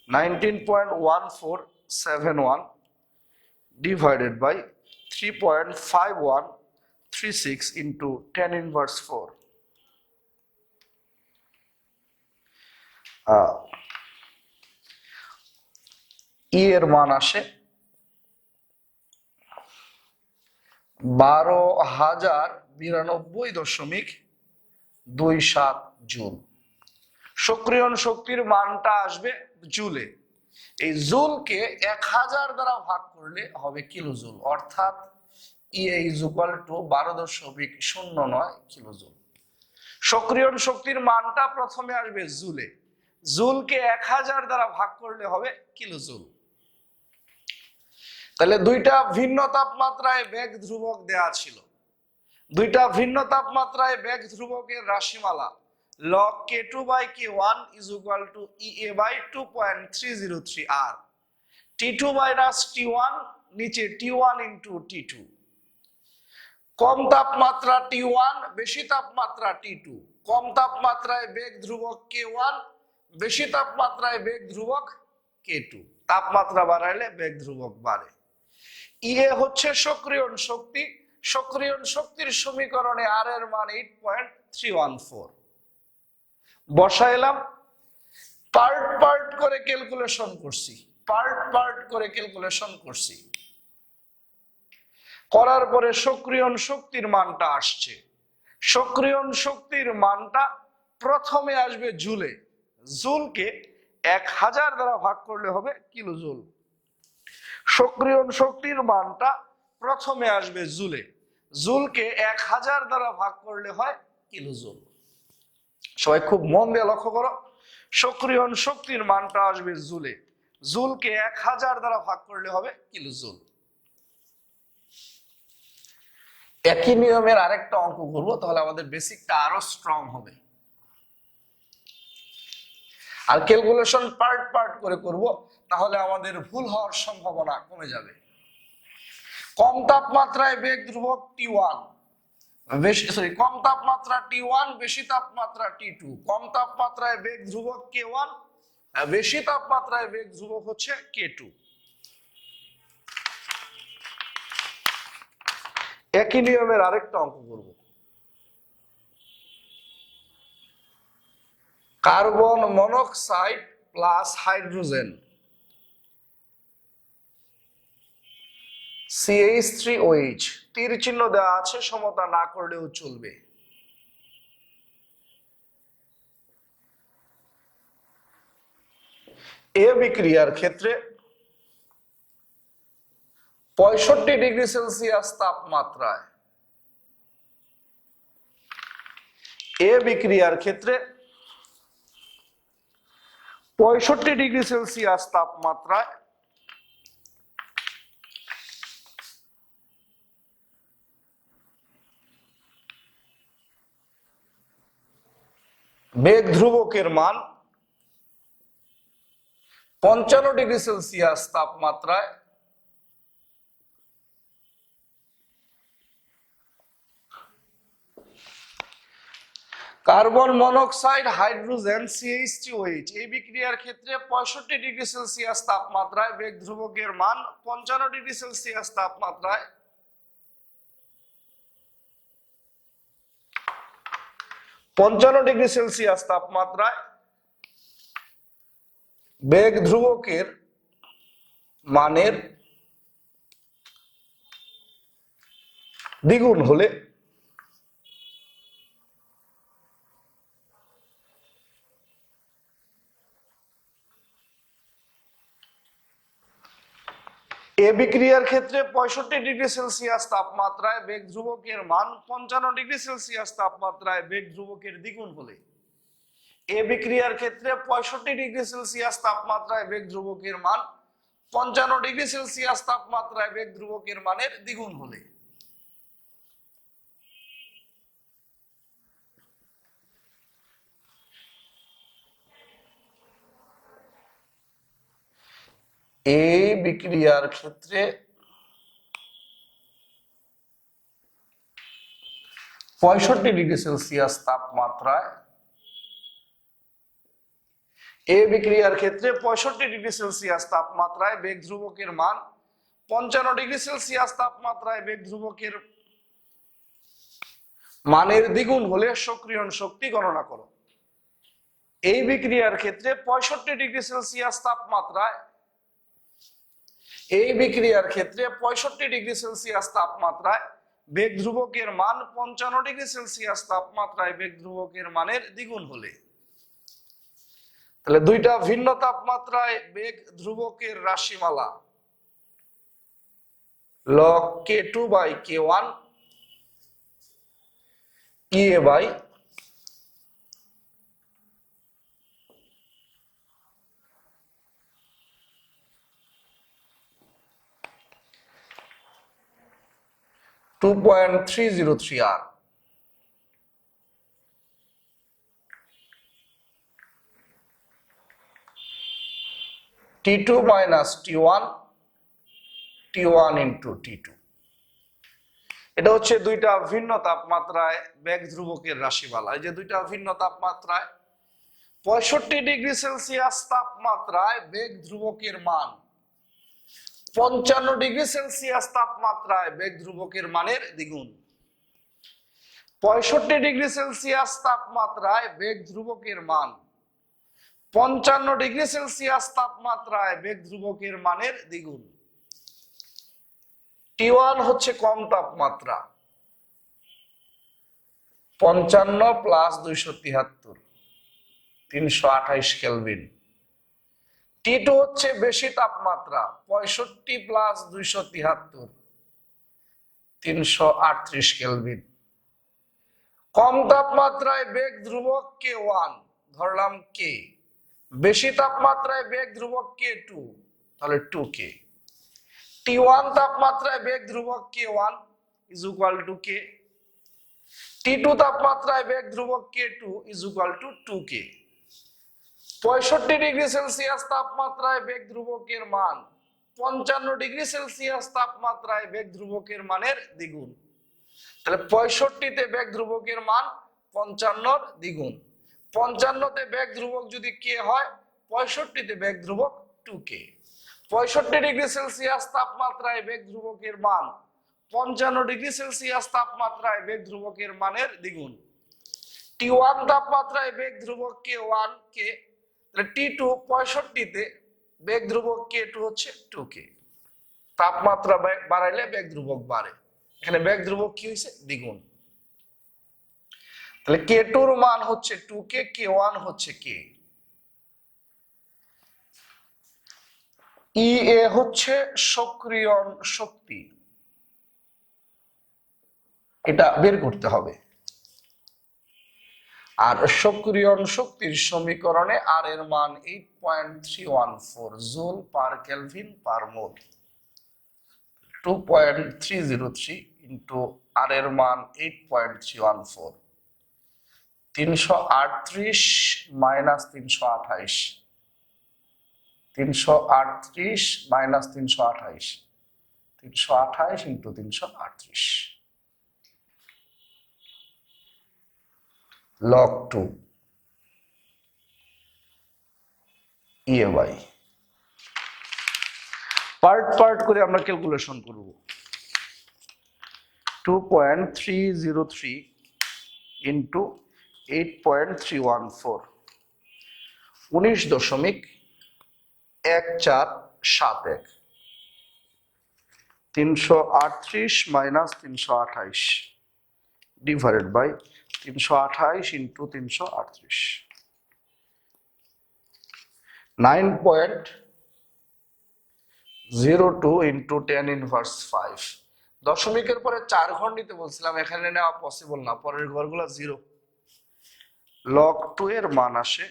19.1471 divided by 3.5136 into 10 inverse 4. এর মান আসে 12,092.27 জুল। সক্রিয়ণ শক্তির মানটা আসবে জুলে। এই জুলকে 1000 দ্বারা ভাগ করলে হবে কিলোজুল, অর্থাৎ ইএ ইজ ইকুয়াল টু 12.09 কিলোজুল। সক্রিয়ণ শক্তির মানটা প্রথমে আসবে জুলে, জুলকে 1000 দ্বারা ভাগ করলে হবে কিলোজুল। তাহলে দুইটা ভিন্ন তাপমাত্রায় বেগ ধ্রুবক দেয়া ছিল, দুইটা ভিন্ন তাপমাত্রায় বেগ ধ্রুবকের রাশিমালা log k2 by k1 is equal to EA by 2.303 R, T2 minus T1 নিচে T1 into T2, কম তাপমাত্রা T1 বেশি তাপমাত্রা T2, কম তাপমাত্রায় বেগ ধ্রুবক K1 বেশি তাপমাত্রায় বেগ ধ্রুবক K2, তাপমাত্রা বাড়াইলে বেগ ধ্রুবক বাড়ে। ইএ হচ্ছে সক্রিয়ণ শক্তি, সক্রিয়ণ শক্তির সমীকরণে আর এর মান 8.314 বসাইলাম। পার্ট পার্ট করে ক্যালকুলেশন করছি, পার্ট পার্ট করে ক্যালকুলেশন করছি, করার পরে সক্রিয়ণ শক্তির মানটা আসছে। সক্রিয়ণ শক্তির মানটা প্রথমে আসবে জুলে, জুলকে 1000 দ্বারা ভাগ করলে হবে কিলোজুল। সক্রিয়ণ শক্তির মানটা প্রথমে আসবে জুলে, জুলকে 1000 দ্বারা ভাগ করলে হয় কিলোজুল। সবাই খুব মন দিয়ে লক্ষ্য করো, সক্রিয়ণ শক্তির মানটা আসবে জুলে, জুলকে 1000 দ্বারা ভাগ করলে হবে কিলোজুল। একই নিয়মের আরেকটা অঙ্ক করব, তাহলে আমাদের বেসিকটা আরো স্ট্রং হবে। আর ক্যালকুলেশন পার্ট পার্ট করে করব, তাহলে আমাদের ভুল হওয়ার সম্ভাবনা কমে যাবে। কম তাপমাত্রায় বেগ ধ্রুবক T1 কম তাপমাত্রা T1 বেশি তাপমাত্রা T2, কম তাপমাত্রায় বেগ ধ্রুবক K1 বেশি তাপমাত্রায় বেগ ধ্রুবক হচ্ছে K2। একই নিয়মের আরেকটা অঙ্ক করব। Carbon monoxide plus hydrogen CH3OH, তীর চিহ্ন দেওয়া আছে, সমতা না করলেও চলবে। এ বিক্রিয়ার ক্ষেত্রে 65 ডিগ্রি সেলসিয়াস তাপমাত্রায়, এ বিক্রিয়ার ক্ষেত্রে 65 ডিগ্রি সেলসিয়াস তাপমাত্রায় বেগ ধ্রুবকের মান 55°C তাপমাত্রায় কার্বন মনোক্সাইড, হাইড্রোজেন, CH3OH এই বিক্রিয়ার ক্ষেত্রে 65°C তাপমাত্রায় বেগ ধ্রুবকের মান 55°C তাপমাত্রায় বেগ ধ্রুবকের মানের দ্বিগুণ হলে এ বিক্রিয়ার ক্ষেত্রে 65°C তাপমাত্রায় বেগ ধ্রুবকের মান 55°C তাপমাত্রায় বেগ ধ্রুবকের দ্বিগুণ হলে এ বিক্রিয়ার ক্ষেত্রে 65°C তাপমাত্রায় বেগ ধ্রুবকের মান 55°C তাপমাত্রায় বেগ ধ্রুবকের মানের দ্বিগুণ হলে এই বিক্রিয়ার ক্ষেত্রে 65°C তাপমাত্রায় বেগ ধ্রুবকের মান 55°C তাপমাত্রায় বেগ ধ্রুবকের মানের দ্বিগুণ হলে সক্রিয়ণ শক্তি গণনা করো। এই বিক্রিয়ার ক্ষেত্রে 65°C তাপমাত্রায় বেগ ধ্রুবকের মান 55°C তাপমাত্রায় বেগ ধ্রুবকের মানের দ্বিগুণ হলে, তাহলে দুইটা ভিন্ন তাপমাত্রায় বেগ ধ্রুবকের রাশিমালা log K2/K1 EA by 2.303 R T2 minus T1 into T2 এটা হচ্ছে দুইটা ভিন্ন তাপমাত্রায় বেগ ধ্রুবকের রাশিমালা। এই যে দুইটা ভিন্ন তাপমাত্রায় 65°C তাপমাত্রায় বেগ ধ্রুবকের মান 55°C তাপমাত্রায় বেগ ধ্রুবকের মানের দ্বিগুণ। 65°C তাপমাত্রায় বেগ ধ্রুবকের মান 55°C তাপমাত্রায় বেগ ধ্রুবকের মানের দ্বিগুণ। T1 হচ্ছে কম তাপমাত্রা 55 প্লাস 273 328 কেলভিন। T2 হচ্ছে বেশি তাপমাত্রা 65 প্লাস 273 338 কেলভিন। কম তাপমাত্রায় বেগ ধ্রুবক K1 ধরলাম K, বেশি তাপমাত্রায় বেগ ধ্রুবক K2 তাহলে 2K। T1 তাপমাত্রায় বেগ ধ্রুবক K1 is equal to K, T2 তাপমাত্রায় বেগ ধ্রুবক K2 is equal to 2K। 65°C তাপমাত্রায় বেগ ধ্রুবকের মান 55°C তাপমাত্রায় বেগ ধ্রুবকের মানের দ্বিগুণ, তাহলে 65 বেগ ধ্রুবকের মান 55 দ্বিগুণ। 55 বেগ ধ্রুবক যদি K হয়, 65 বেগ ধ্রুবক 2K। 65°C তাপমাত্রায় বেগ ধ্রুবকের মান 55°C তাপমাত্রায় বেগ ধ্রুবকের মানের দ্বিগুণ। T1 তাপমাত্রায় বেগ ধ্রুবক K1 K, তাহলে T2 65 বেগ ধ্রুবক K2 হচ্ছে 2K। তাপমাত্রা বাড়াইলে বেগ ধ্রুবক বাড়ে, এখানে বেগ ধ্রুবক কি হয়েছে দ্বিগুণ, তাহলে K2 এর মান হচ্ছে 2K, K1 হচ্ছে K। EA হচ্ছে সক্রিয়ণ শক্তি, এটা বের করতে হবে। আর সক্রিয়ণ শক্তির সমীকরণে R এর মান 8.314 joule per kelvin per mole. 2.303 into R এর মান 8.314, 338 minus 328, 338 minus 328, 328 into 338 log 2 EAY। Part করে আমরা ক্যালকুলেশন করব। 2.303 into 8.314, 19.1471, 338 minus 328 divided by 328 into 338, 9.02 into 10 inverse 5। দশমিকের পরে 4 ঘর নিতে বলছিলাম, এখানে নেওয়া পসিবল না, পরের ঘরগুলো 0। log 2 এর মান আসে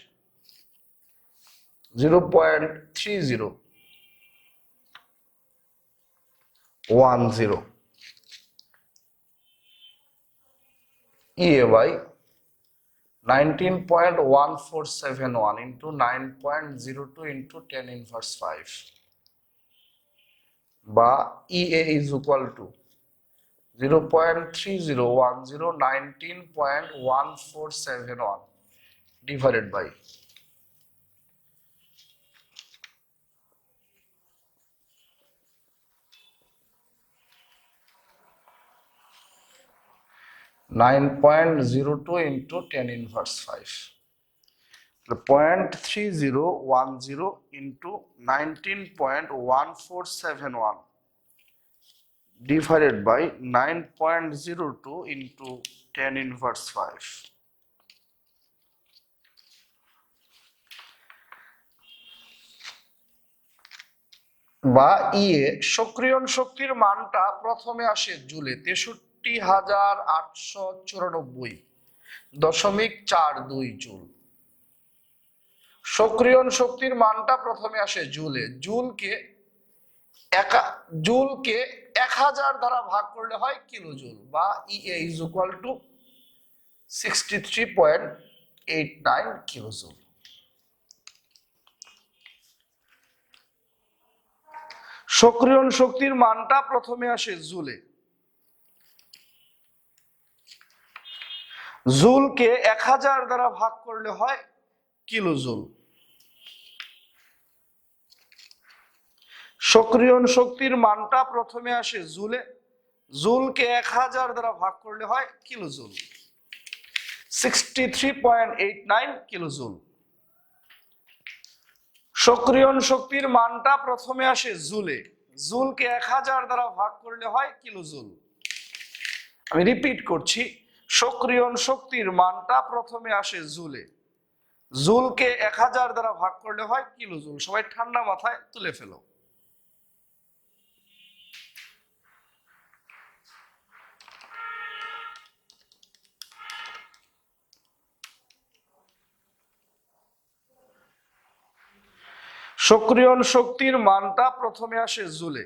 0.3010 EAY 19.1471 into 9.02 into 10 inverse 5 বা EA is equal to 0.3010 19.1471 divided by 9.02 into 10 inverse 5. 0.3010 into 19.1471 divided by 9.02 into 10 inverse 5. বা ইয়ে সক্রিয়ণ শক্তির মানটা প্রথমে আসে জুলে 63,894.42 জুল। সক্রিয়ণ শক্তির মানটা প্রথমে আসে জুলে, জুলকে 1000 দ্বারা ভাগ করলে হয় কিলোজুল বা ইএ ইজ ইকুয়াল টু 63.89 কিলোজুল। সক্রিয়ণ শক্তির মানটা প্রথমে আসে জুলে, জুলকে 1000 দ্বারা ভাগ করলে হয় কিলোজুল। সক্রিয়ণ শক্তির মানটা প্রথমে আসে জুলে, জুলকে 1000 দ্বারা ভাগ করলে হয় কিলোজুল, 63.89 কিলোজুল। সক্রিয়ণ শক্তির মানটা প্রথমে আসে জুলে, জুলকে 1000 দ্বারা ভাগ করলে হয় কিলোজুল। আমি রিপিট করছি, সক্রিয়ণ শক্তির মানটা প্রথমে আসে জুলে, জুলকে 1000 দ্বারা ভাগ করলে হয় কিলোজুল। সবাই ঠান্ডা মাথায় তুলে ফেলো। সক্রিয়ণ শক্তির মানটা প্রথমে আসে জুলে,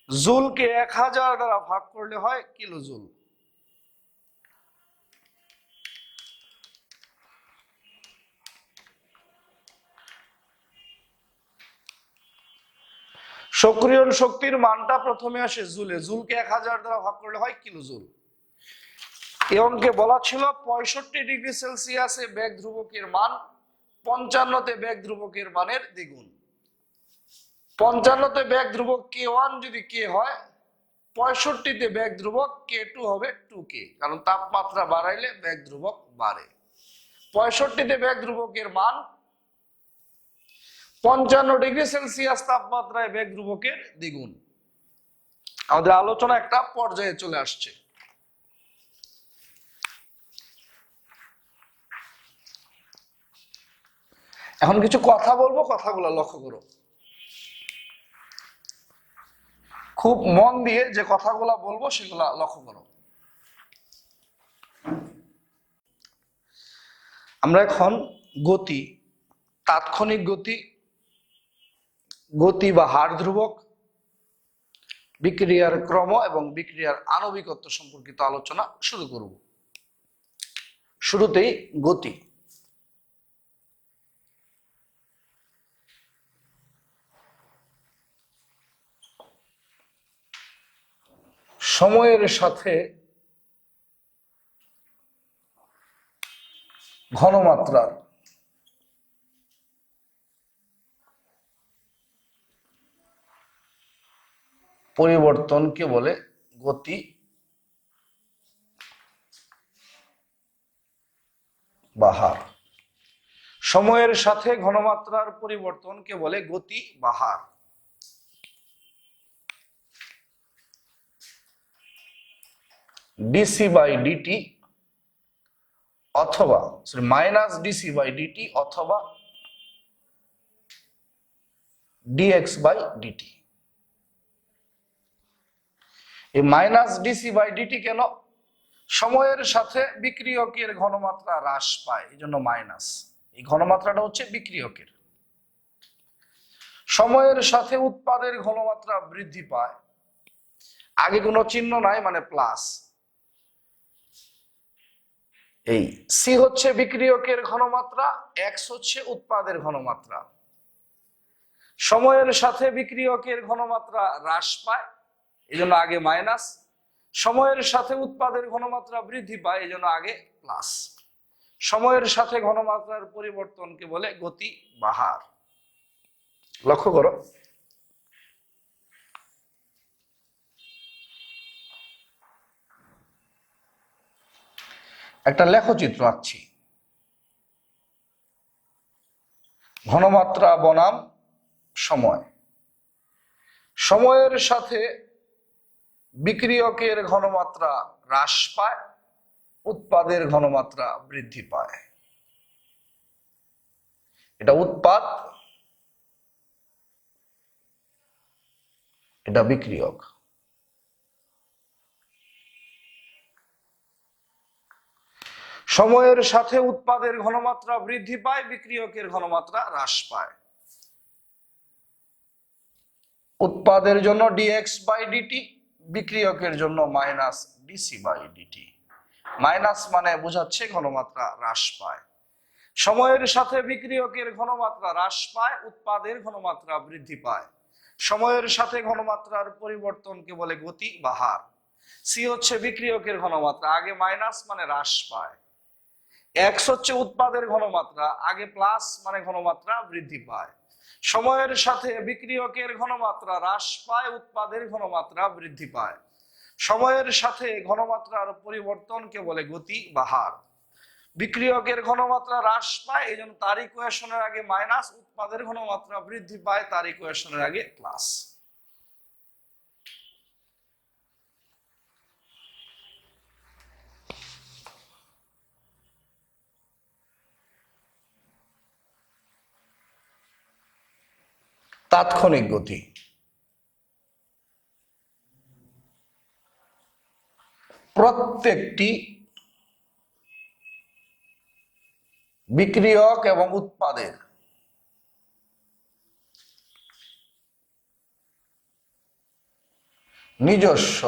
জুলকে 1000 দ্বারা ভাগ করলে হয় কিলোজুল। সক্রিয়ণ শক্তির মানটা প্রথমে আসে জুলে, জুলকে 1000 দ্বারা ভাগ করলে হয় কিলোজুল। এই অঙ্কে বলা ছিল 65 ডিগ্রি সেলসিয়াসে বেগ ধ্রুবকের মান 55তে বেগ ধ্রুবকের মানের দ্বিগুণ। 55তে বেগ ধ্রুবক K1 যদি K হয়, 65তে বেগ ধ্রুবক K2 হবে 2K, কারণ তাপমাত্রা বাড়াইলে বেগ ধ্রুবক বাড়ে। 65তে বেগ ধ্রুবকের মান 55 ডিগ্রি সেলসিয়াস তাপমাত্রায় বেগ ধ্রুবকের দ্বিগুণ। আমাদের আলোচনা একটা পর্যায়ে চলে আসছে। এখন কিছু কথা বলবো, কথাগুলো লক্ষ্য করো, খুব মন দিয়ে যে কথাগুলো বলবো সেগুলা লক্ষ্য করো। আমরা এখন গতি, তাৎক্ষণিক গতি, গতি বা হার ধ্রুবক, বিক্রিয়ার ক্রম এবং বিক্রিয়ার আণবিকত্ব সম্পর্কিত আলোচনা শুরু করব। শুরুতেই গতি। সময়ের সাথে ঘনমাত্রার পরিবর্তনকে বলে গতি বা হার। সময়ের সাথে ঘনমাত্রার পরিবর্তনকে বলে গতি বা হার। ডিসি বাই ডিটি অথবা মাইনাস ডিসি বাই ডিটি অথবা ডিএক্স বাই ডিটি। এই মাইনাস ডিসি বাই ডিটি কেন? সময়ের সাথে বিক্রিয়কের ঘনমাত্রা হ্রাস পায়, এই জন্য মাইনাস। এই ঘনমাত্রাটা হচ্ছে বিক্রিয়কের। সময়ের সাথে উৎপাদের ঘনমাত্রা বৃদ্ধি পায়, আগে কোনো চিহ্ন নাই মানে প্লাস। এই সি হচ্ছে বিক্রিয়কের ঘনমাত্রা, এক্স হচ্ছে উৎপাদের ঘনমাত্রা। সময়ের সাথে বিক্রিয়কের ঘনমাত্রা হ্রাস পায়, এই জন্য আগে মাইনাস। সময়ের সাথে উৎপাদের ঘনমাত্রা বৃদ্ধি পায়, এই জন্য আগে প্লাস। সময়ের সাথে ঘনমাত্রার পরিবর্তনকে বলে গতি বা হার। লক্ষ্য করো, একটা লেখচিত্র আঁকছি। ঘনমাত্রা বনাম সময়। সময়ের সাথে বিক্রিয়কের ঘনমাত্রা হ্রাস পায়, উৎপাদের ঘনমাত্রা বৃদ্ধি পায়। এটা উৎপাদ, এটা বিক্রিয়ক। সময়ের সাথে উৎপাদের ঘনমাত্রা বৃদ্ধি পায়, বিক্রিয়কের ঘনমাত্রা হ্রাস পায়। উৎপাদের জন্য ডিএক্স বাই ডিটি, বিক্রিয়কের জন্য minus DC by DT. Minus মানে বোঝাচ্ছে ঘনমাত্রা হ্রাস পায়। সময়ের সাথে বিক্রিয়কের ঘনমাত্রা হ্রাস পায়, উৎপাদের ঘনমাত্রা বৃদ্ধি পায়। সময়ের সাথে ঘনমাত্রার পরিবর্তনকে বলে গতি বা হার। সি হচ্ছে বিক্রিয়কের ঘনমাত্রা, আগে মাইনাস মানে হ্রাস পায়। এক্স হচ্ছে উৎপাদের ঘনমাত্রা, আগে প্লাস মানে ঘনমাত্রা বৃদ্ধি পায়। সময়ের সাথে বিক্রিয়কের ঘনমাত্রা হ্রাস পায়, উৎপাদের ঘনমাত্রা বৃদ্ধি পায়। সময়ের সাথে ঘনমাত্রার পরিবর্তনকে বলে গতি বা হার। বিক্রিয়কের ঘনমাত্রা হ্রাস পায়, এই জন্য তার ইকুয়েশনের আগে মাইনাস। উৎপাদের ঘনমাত্রা বৃদ্ধি পায়, তার ইকুয়েশনের আগে প্লাস। তাৎক্ষণিক গতি। প্রত্যেকটি বিক্রিয়ক এবং উৎপাদের নিজস্ব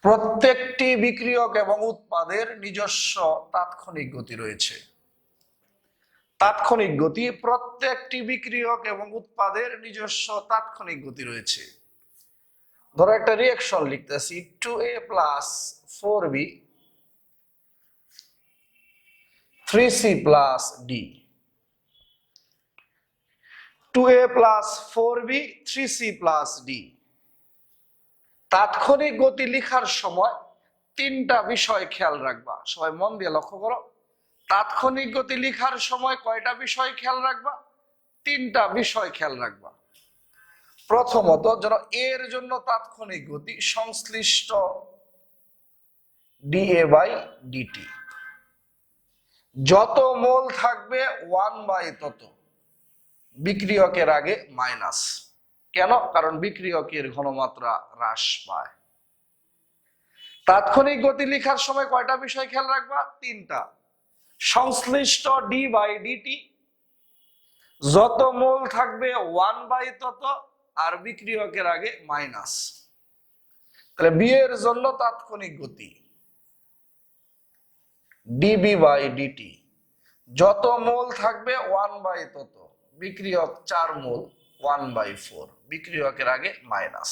প্রত্যেকটি বিক্রিয়ক এবং উৎপাদের নিজস্ব তাৎক্ষণিক গতি রয়েছে। তাৎক্ষণিক গতি, প্রত্যেকটি বিক্রিয়ক এবং উৎপাদের নিজস্ব তাৎক্ষণিক গতি রয়েছে। ধরো একটা রিঅ্যাকশন লিখতেছি, 2a plus 4b 3c plus d। 2a plus 4b 3c plus d। তাৎক্ষণিক গতি লেখার সময় তিনটা বিষয় খেয়াল রাখবা, সবাই মন দিয়ে লক্ষ্য করো। তাৎক্ষণিক গতি লেখার সময় কয়টা বিষয় খেয়াল রাখবা? তিনটা বিষয় খেয়াল রাখবা। প্রথমত, যেন এর জন্য তাৎক্ষণিক গতি সংশ্লিষ্ট dA বাই dt, যত মোল থাকবে 1 তত, বিক্রিয়কের আগে মাইনাস। কেন? কারণ বিক্রিয়কের ঘনমাত্রা হ্রাস পায়। তাৎক্ষণিক গতি লেখার সময় কয়টা বিষয় খেয়াল রাখবা? তিনটা। সংশ্লিষ্ট d বাই dt, যত মোল থাকবে 1 তত, আর বিক্রিয়কের আগে মাইনাস। তাহলে বি এর জন্য তাৎক্ষণিক গতি ডিবি বাই ডিটি, যত মোল থাকবে 1/, তত বিক্রিয়ক 4 মোল 1/4, বিক্রিয়কের আগে মাইনাস।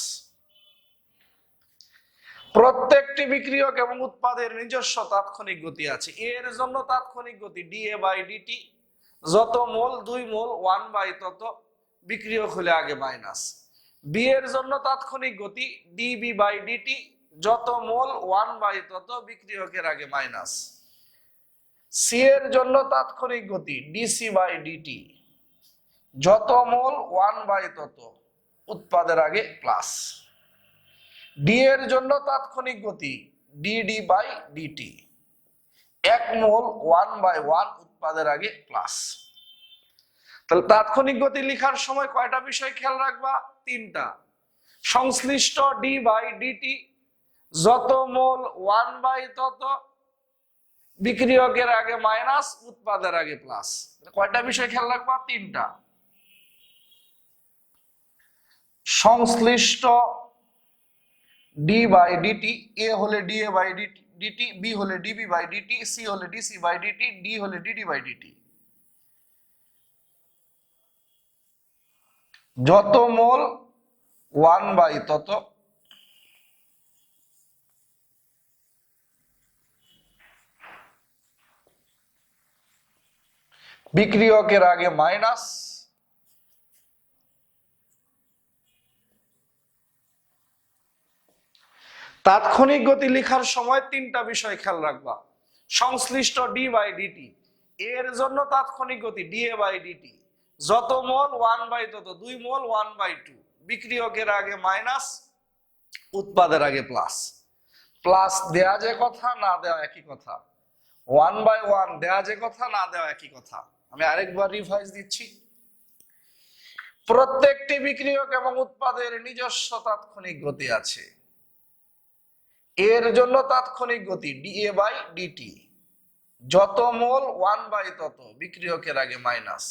প্রত্যেকটি বিক্রিয়ক এবং উৎপাদের নিজস্ব তাৎক্ষণিক গতি আছে। এর জন্য তাৎক্ষণিক গতি ডিএ বাই ডিটি, যত মোল 2 মোল 1/, তত বিক্রিয়ক হলে আগে মাইনাস। বি এর জন্য তাৎক্ষণিক গতি ডিবি বাই ডিটি, যত মোল 1/, তত বিক্রিয়কের আগে মাইনাস। সি এর জন্য তাৎক্ষণিক গতি ডিসি বাই ডিটি, যত মোল 1/, তত উৎপাদের আগে প্লাস। ডি এর জন্য তাৎক্ষণিক গতি ডিডি বাই ডিটি, 1 মোল 1/1, উৎপাদের আগে প্লাস। তাহলে তাৎক্ষণিক গতি লেখার সময় কয়টা বিষয় খেয়াল রাখবা? 3টা। সংশ্লিষ্ট ডি বাই ডিটি, যত মোল 1/, তত বিক্রিয়কের আগে মাইনাস, উৎপাদের আগে প্লাস। কয়টা বিষয় খেয়াল রাখবা? 3টা। সংশ্লিষ্ট ডি বাই ডিটি, এ হলে ডিএ বাই ডিটি, বি হলে ডিবি বাই ডিটি, সি হলে ডিসি বাই ডিটি, ডি হলে ডিডি বাই ডিটি, যত মোল 1/, তত বিক্রিয়কের আগে মাইনাস, তাৎক্ষণিক গতি লেখার সময় 3টা বিষয় খেয়াল রাখবা। সংশ্লিষ্ট ডি বাই ডিটি, এর জন্য তাৎক্ষণিক গতি ডিএ বাই ডিটি, যত মোল 1/, তত 2 মোল 1/2, বিক্রিয়কের আগে মাইনাস, উৎপাদের আগে প্লাস। প্লাস দেয়া যে কথা, না দেওয়া একই কথা। 1/1 দেয়া যে কথা, না দেওয়া একই কথা। আমি আরেকবার রিভাইজ দিচ্ছি। প্রত্যেকটি বিক্রিয়ক এবং উৎপাদের নিজস্ব তাৎক্ষণিক গতি আছে। এর জন্য তাৎক্ষণিক গতি ডিএ বাই ডিটি, যত মোল 1/, তত বিক্রিয়কের আগে মাইনাস।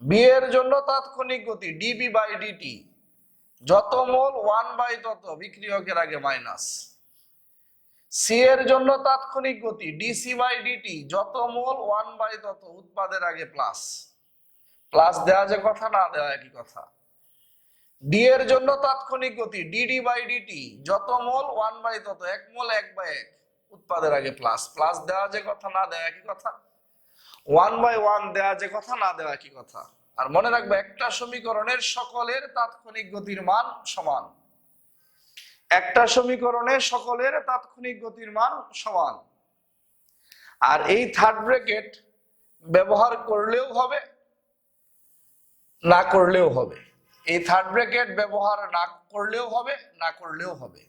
বি এর জন্য তাৎক্ষণিক গতি ডিবি বাই ডিটি, যত মোল 1/, তত বিক্রিয়কের আগে মাইনাস। সি এর জন্য তাৎক্ষণিক গতি ডিসি বাই ডিটি, যত মোল 1/, তত উৎপাদের আগে প্লাস। প্লাস দেওয়া যে কথা, না দেওয়া একই কথা। ডি এর জন্য তাৎক্ষণিক গতি ডিডি বাই ডিটি, যত মোল 1/, তত 1 মোল 1/1, উৎপাদের আগে প্লাস। প্লাস দেওয়া যে কথা, না দেওয়া একই কথা। 1/1 দেওয়া যে কথা, না দেওয়া একই কথা। আর মনে রাখবে, একটা সমীকরণের সকলের তাৎক্ষণিক গতির মান সমান। একটা সমীকরণের সকলের তাৎক্ষণিক গতির মান সমান। আর এই থার্ড ব্র্যাকেট ব্যবহার করলেও হবে, না করলেও হবে। এই থার্ড ব্র্যাকেট ব্যবহার না করলেও হবে, না করলেও হবে।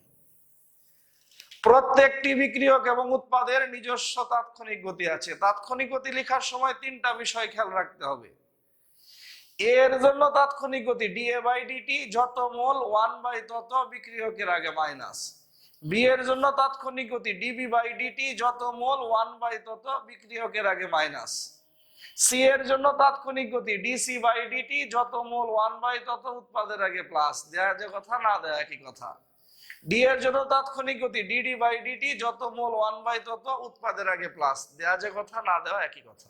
প্রত্যেকটি বিক্রিয়ক এবং উৎপাদের নিজস্ব তাৎক্ষণিক গতি আছে। তাৎক্ষণিক গতি লেখার সময় 3টা বিষয় খেয়াল রাখতে হবে। এর জন্য তাৎক্ষণিক গতি ডিএ বাই ডিটি, যত মোল 1/, তত বিক্রিয়কের আগে মাইনাস। বি এর জন্য তাৎক্ষণিক গতি ডিবি বাই ডিটি, যত মোল 1/, তত বিক্রিয়কের আগে মাইনাস। সি এর জন্য তাৎক্ষণিক গতি ডিসি বাই ডিটি, যত মোল 1/, তত উৎপাদের আগে প্লাস। দেয়া যে কথা, না দেয়া একই কথা। ডি এর জন্য তাৎক্ষণিক গতি ডিডি বাই ডিটি, যত মোল 1/, তত উৎপাদের আগে প্লাস। দেয়া যে কথা, না দেওয়া একই কথা।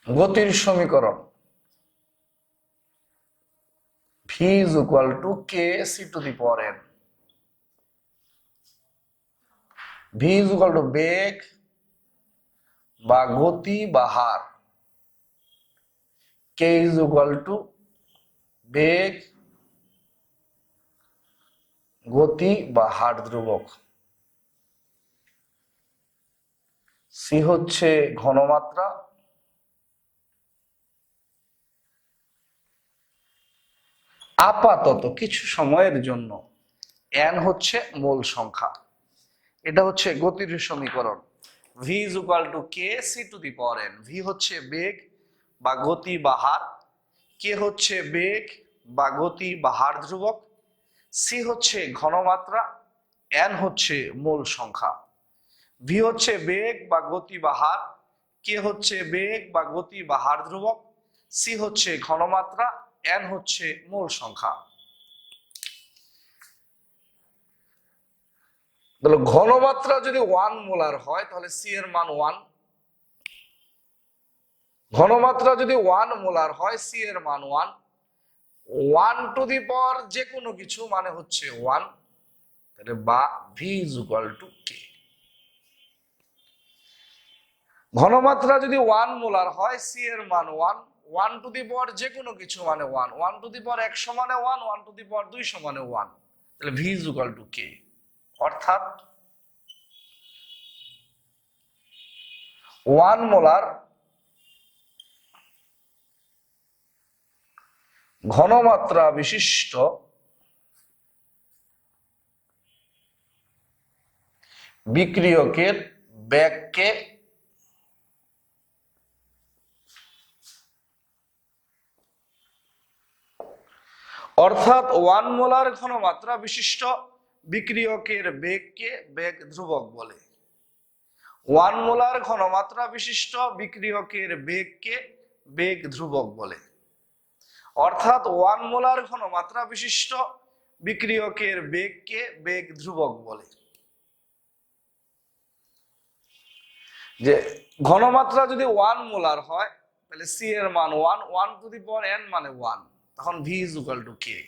গতির সমীকরণ v is equal to kc to the power n। v is equal to বেগ বা গতি বা হার, k is equal to বেগ, গতি বা হার ধ্রুবক, c হচ্ছে ঘনমাত্রা, আপাতত কিছু সময়ের জন্য n হচ্ছে মোল সংখ্যা। এটা হচ্ছে গতির সমীকরণ। v is equal to kc to the power n। v হচ্ছে বেগ বা গতি বা হার, k হচ্ছে বেগ বা গতি বা হার ধ্রুবক, সি হচ্ছে ঘনমাত্রা, এন হচ্ছে মূল সংখ্যা। ভি হচ্ছে বেগ বা গতি বা হার, কে হচ্ছে বেগ বা গতি বা হার ধ্রুবক, সি হচ্ছে ঘনমাত্রা, এন হচ্ছে মূল সংখ্যা। তাহলে ঘনমাত্রা যদি 1 মোলার হয় তাহলে সি এর মান 1। ঘনমাত্রা যদি 1 মোলার হয় সি এর মান 1। 1 টু দি পাওয়ার যে কোনো কিছু মানে হচ্ছে 1, তাহলে বা ভি ইজ ইকুয়াল টু কে। ঘনমাত্রা যদি 1 মোলার হয় সি এর মান 1। 1 টু দি পাওয়ার যে কোনো কিছু মানে 1। 1 টু দি পাওয়ার 100 মানে 1, 1 টু দি পাওয়ার 200 মানে 1, তাহলে ভি ইজ ইকুয়াল টু কে। অর্থাৎ 1 মোলার ঘনমাত্রা বিশিষ্ট বিক্রিয়কের বেগকে অর্থাৎ 1 মোলার ঘনমাত্রা বিশিষ্ট বিক্রিয়কের বেগকে বেগ ধ্রুবক বলে। 1 মোলার ঘনমাত্রা বিশিষ্ট বিক্রিয়কের বেগকে বেগ ধ্রুবক বলে। অর্থাৎ 1 মোলার ঘনমাত্রা বিশিষ্ট বিক্রিয়কের বেগকে বেগ ধ্রুবক বলে। যে ঘনমাত্রা যদি 1 মোলার হয় তাহলে সি এর মান 1, 1 টু দি পাওয়ার n মানে 1, তখন V is equal to K.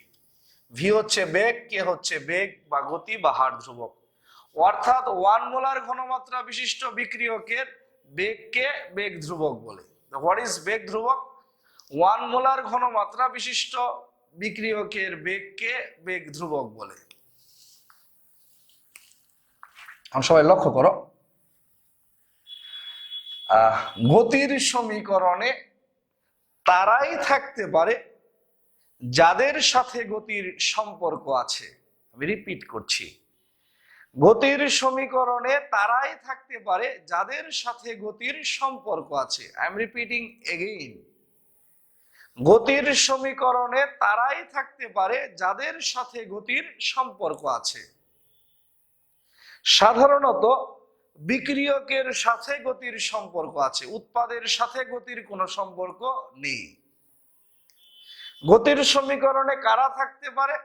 V হচ্ছে বেগ, কে হচ্ছে বেগ বা গতি বা হার ধ্রুবক। অর্থাৎ 1 মোলার ঘনমাত্রা বিশিষ্ট বিক্রিয়কের বেগকে বেগ ধ্রুবক বলে। হোয়াট ইজ বেগ ধ্রুবক? 1 মোলার ঘনমাত্রা বিশিষ্ট বিক্রিয়কের বেগকে বেগ ধ্রুবক বলে। সবাই লক্ষ্য করো, গতির সমীকরণে তারাই থাকতে পারে যাদের সাথে গতির সম্পর্ক আছে। আমি রিপিট করছি, গতির সমীকরণে তারাই থাকতে পারে যাদের সাথে গতির সম্পর্ক আছে। আই এম রিপিটিং এগেইন, গতির সমীকরণে তারাই থাকতে পারে যাদের সাথে গতির সম্পর্ক আছে। সাধারণত বিক্রিয়কের সাথে গতির সম্পর্ক আছে, উৎপাদের সাথে গতির কোনো সম্পর্ক নেই। গতির সমীকরণে কারা থাকতে পারে?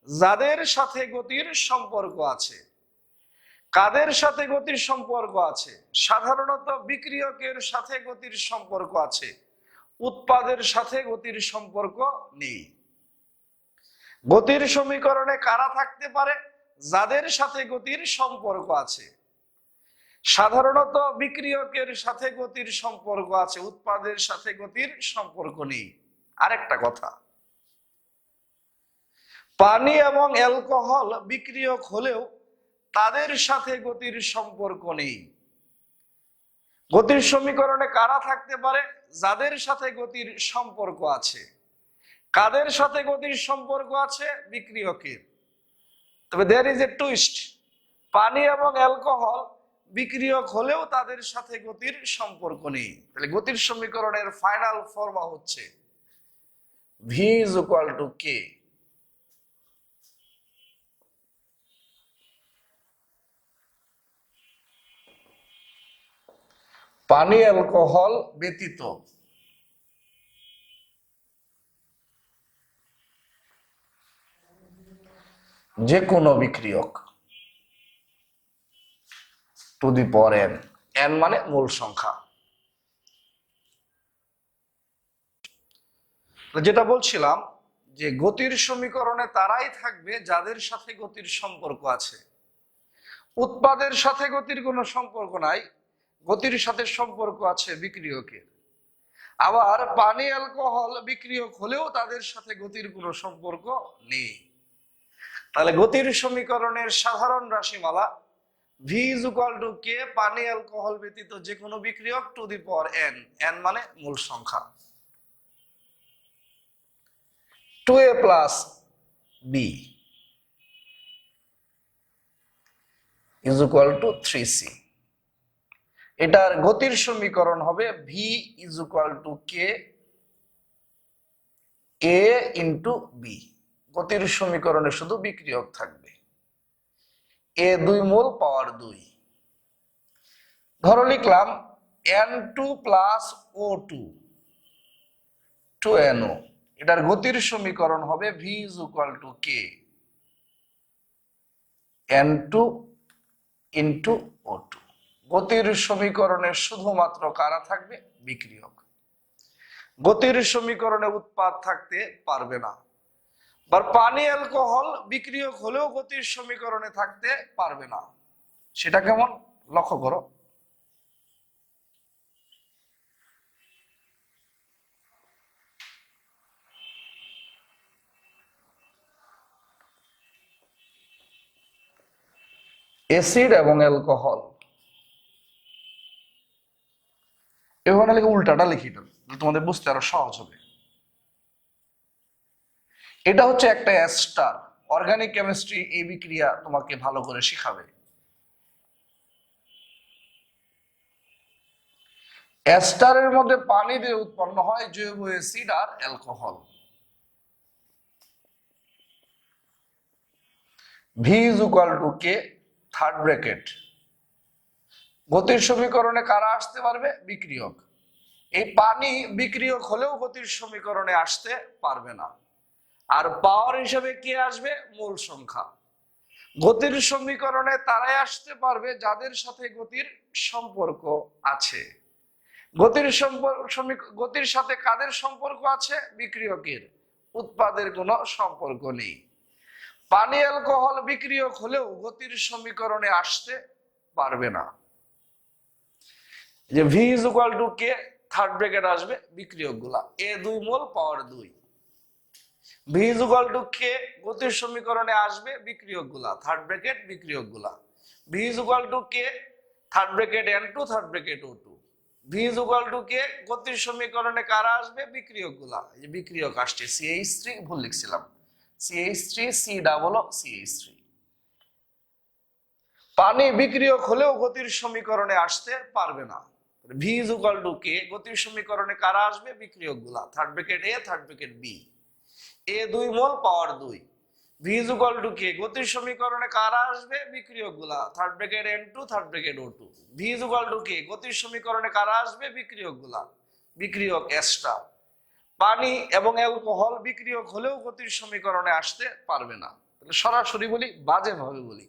যাদের সাথে গতির সম্পর্ক আছে। কাদের সাথে গতির সম্পর্ক আছে? সাধারণত বিক্রিয়কের সাথে গতির সম্পর্ক আছে, উৎপাদের সাথে গতির সম্পর্ক নেই। গতির সমীকরণে কারা থাকতে পারে? যাদের সাথে গতির সম্পর্ক আছে। সাধারণত বিক্রিয়কের সাথে গতির সম্পর্ক আছে, উৎপাদের সাথে গতির সম্পর্ক নেই। আরেকটা কথা, পানি এবং অ্যালকোহল বিক্রিয়ক হলেও তাদের সাথে গতির সম্পর্ক নেই। গতির সমীকরণে কারা থাকতে পারে? যাদের সাথে গতির সম্পর্ক আছে। কাদের সাথে গতির সম্পর্ক আছে? বিক্রিয়কের। তবে দেয়ার ইজ এ টুইস্ট, পানি এবং অ্যালকোহল বিক্রিয়ক হলেও তাদের সাথে গতির সম্পর্ক নেই। তাহলে গতির সমীকরণের ফাইনাল ফর্মা হচ্ছে V is equal to K. পানি অ্যালকোহল ব্যতীত যে কোনো বিক্রিয়ক to the power n, n মানে মূল সংখ্যা। যেটা বলছিলাম যে গতির সমীকরণে তারাই থাকবে যাদের সাথে গতির সম্পর্ক আছে। উৎপাদের সাথে গতির কোনো সম্পর্ক নাই, গতির সাথে সম্পর্ক আছে বিক্রিয়কের। আবার পানি অ্যালকোহল বিক্রিয়ক হলেও তাদের সাথে গতির কোনো সম্পর্ক নেই। তাহলে গতির সমীকরণের সাধারণ রাশিমালা V is equal to K, পানি অ্যালকোহল ব্যতীত যে কোনো বিক্রিয়ক to the power n, n মানে মূল সংখ্যা। 2a plus b is equal to 3c। এটার গতির সমীকরণ হবে V is equal to K, a into B. গতির সমীকরণে শুধু বিক্রিয়ক থাকবে। A2 মোল পাওয়ার 2। ধরো লিখলাম N2 প্লাস O2 2NO, এটার গতির সমীকরণ হবে V is equal to K N2 into O2। গতির সমীকরণে শুধুমাত্র কারা থাকবে? বিক্রিয়ক। গতির সমীকরণে উৎপাদ থাকতে পারবে না। বা পানি অ্যালকোহল বিক্রিয়ক হলেও গতির সমীকরণে থাকতে পারবে না। সেটা কেমন লক্ষ্য করো। অ্যাসিড এবং অ্যালকোহল, এখানে লিখে উল্টাটা লিখি তোমাদের বুঝতে আরো সহজ হবে। এটা হচ্ছে একটা এস্টার। অর্গানিক কেমিস্ট্রি এই বিক্রিয়া তোমাকে ভালো করে শিখাবে। এস্টারের মধ্যে পানি দিয়ে উৎপন্ন হয় জৈব অ্যাসিড আর alcohol. V is equal to K third bracket. গতির সমীকরণে কারা আসতে পারবে? বিক্রিয়ক। এই পানি বিক্রিয়ক হলেও গতির সমীকরণে আসতে পারবে না। আর পাওয়ার হিসেবে কে আসবে? মূল সংখ্যা। গতির সমীকরণে তারাই আসতে পারবে যাদের সাথে গতির সম্পর্ক আছে। গতির সাথে কাদের সম্পর্ক আছে? বিক্রিয়কের। উৎপাদের কোনো সম্পর্ক নেই। পানি অ্যালকোহল বিক্রিয়ক হলেও গতির সমীকরণে আসতে পারবে না। যে V is equal to K third bracket আসবে বিক্রিয়ক গুলা, A2 mole power 2। V is equal to K গতির সমীকরণে আসবে বিক্রিয়ক গুলা, থার্ড ব্র্যাকেট বিক্রিয়ক গুলা। V is equal to K third bracket N2 third bracket O2। V is equal to K গতির সমীকরণে কারা আসবে? বিক্রিয়ক গুলা। এই যে বিক্রিয়ক আসছে CH3, ভুল লিখছিলাম, CH3 C ডাবল CH3। পানি বিক্রিয়ক হলেও গতির সমীকরণে আসতে পারবে না। V is equal to K গতির সমীকরণে কারা আসবে? বিক্রিয়ক গুলা, third bracket A third bracket B। A2 mole power 2। V is equal to K গতির সমীকরণে কারা আসবে? বিক্রিয়ক গুলা, third bracket N2 third bracket O2। V is equal to K গতির সমীকরণে কারা আসবে? বিক্রিয়ক গুলা, বিক্রিয়ক এস্টার। পানি এবং অ্যালকোহল বিক্রিয়ক হলেও গতির সমীকরণে আসতে পারবে না। তাহলে সরাসরি বলি, বাজে ভাবে বলি,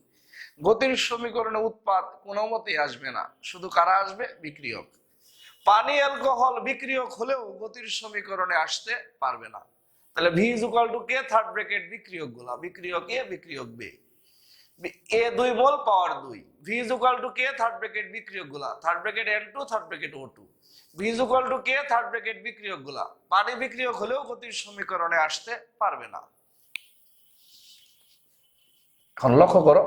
গতির সমীকরণে উৎপাদ কোনো মতেই আসবে না, শুধু কারা আসবে? বিক্রিয়ক। পানি অ্যালকোহল বিক্রিয়ক হলেও গতির সমীকরণে আসতে পারবে না। তাহলে V is equal to K third bracket বিক্রিয়ক গুলা, বিক্রিয়ক A বিক্রিয়ক B। A2 mole power 2। V is equal to K third bracket বিক্রিয়ক গুলা, third bracket N2 third bracket O2। V is equal to K third bracket বিক্রিয়ক গুলা। পানি বিক্রিয়ক হলেও গতির সমীকরণে আসতে পারবে না। এখন লক্ষ্য করো,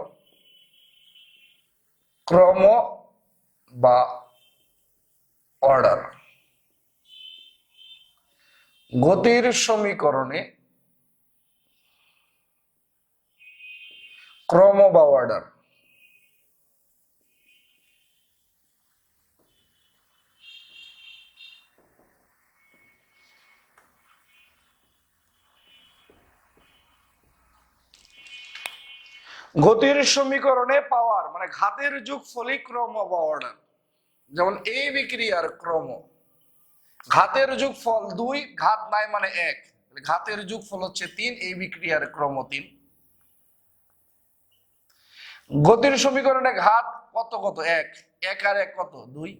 ক্রম বা অর্ডার। গতির সমীকরণে ক্রম বা অর্ডার। গতির সমীকরণে পাওয়ার মানে ঘাতের যোগফলই ক্রম বা অর্ডার। যেমন এই বিক্রিয়ার ক্রম, ঘাতের যোগফল 2, ঘাত নাই মানে 1, ঘাতের যোগফল হচ্ছে 3, এই বিক্রিয়ার ক্রম 3। গতির সমীকরণে ঘাত কত কত? 1, 1 আর 1 কত? 2,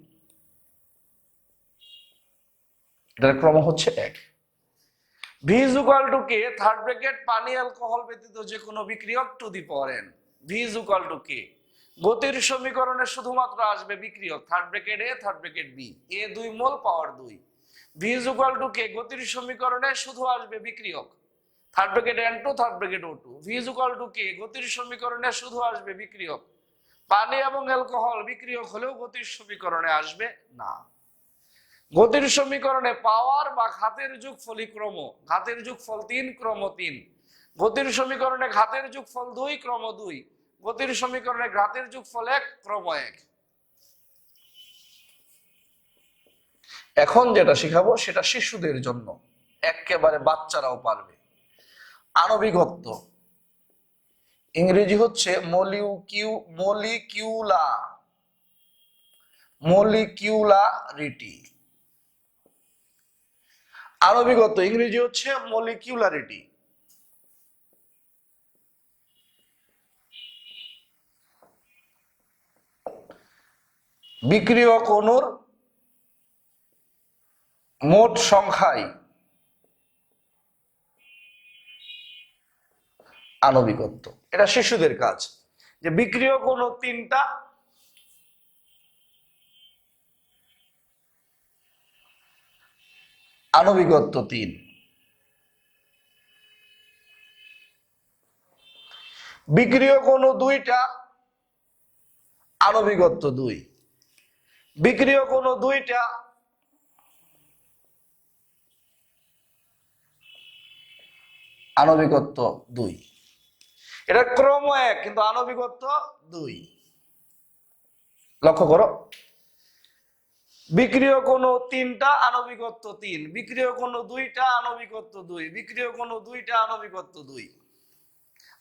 এটার ক্রম হচ্ছে 1। V is equal to K third bracket পানি অ্যালকোহল ব্যতীত যে কোনো বিক্রিয়ক to the power n। V is equal to K গতির সমীকরণে শুধুমাত্র আসবে বিক্রিয়ক, third bracket A third bracket B। A2 mole power 2। V is equal to K গতির সমীকরণে শুধু আসবে বিক্রিয়ক, third bracket N2 third bracket O2। V is equal to K গতির সমীকরণে শুধু আসবে বিক্রিয়ক। পানি এবং অ্যালকোহল বিক্রিয়ক হলেও গতির সমীকরণে আসবে না। গতির সমীকরণে পাওয়ার বা ঘাতের যোগফলই ক্রম, ঘাতের যোগফল 3 ক্রম 3। গতির সমীকরণে ঘাতের যোগফল 2 ক্রম 2। গতির সমীকরণে ঘাতের যোগফল 1 ক্রম 1। এখন যেটা শিখাবো সেটা শিশুদের জন্য, একেবারে বাচ্চারাও পারবে। আণবিকত্ব, ইংরেজি হচ্ছে মলিকিউলারিটি। আণবিকত্ব ইংরেজি হচ্ছে মলিকিউলারিটি। বিক্রিয়ক অণুর মোট সংখ্যাই আণবিকত্ব। এটা শিশুদের কাজ, যে বিক্রিয়ক অণু 3টা, আণবিকত্ব 3। বিক্রিয়ক অণু 2টা, আণবিকত্ব 2। বিক্রিয়ক অণু 2টা, আণবিকত্ব 2। এটা ক্রম 1 কিন্তু আণবিকত্ব 2। লক্ষ্য করো, বিক্রিয়ক অণু 3টা, আণবিকত্ব 3। বিক্রিয়ক অণু 2টা, আণবিকত্ব 2। বিক্রিয়ক অণু 2টা, আণবিকত্ব 2।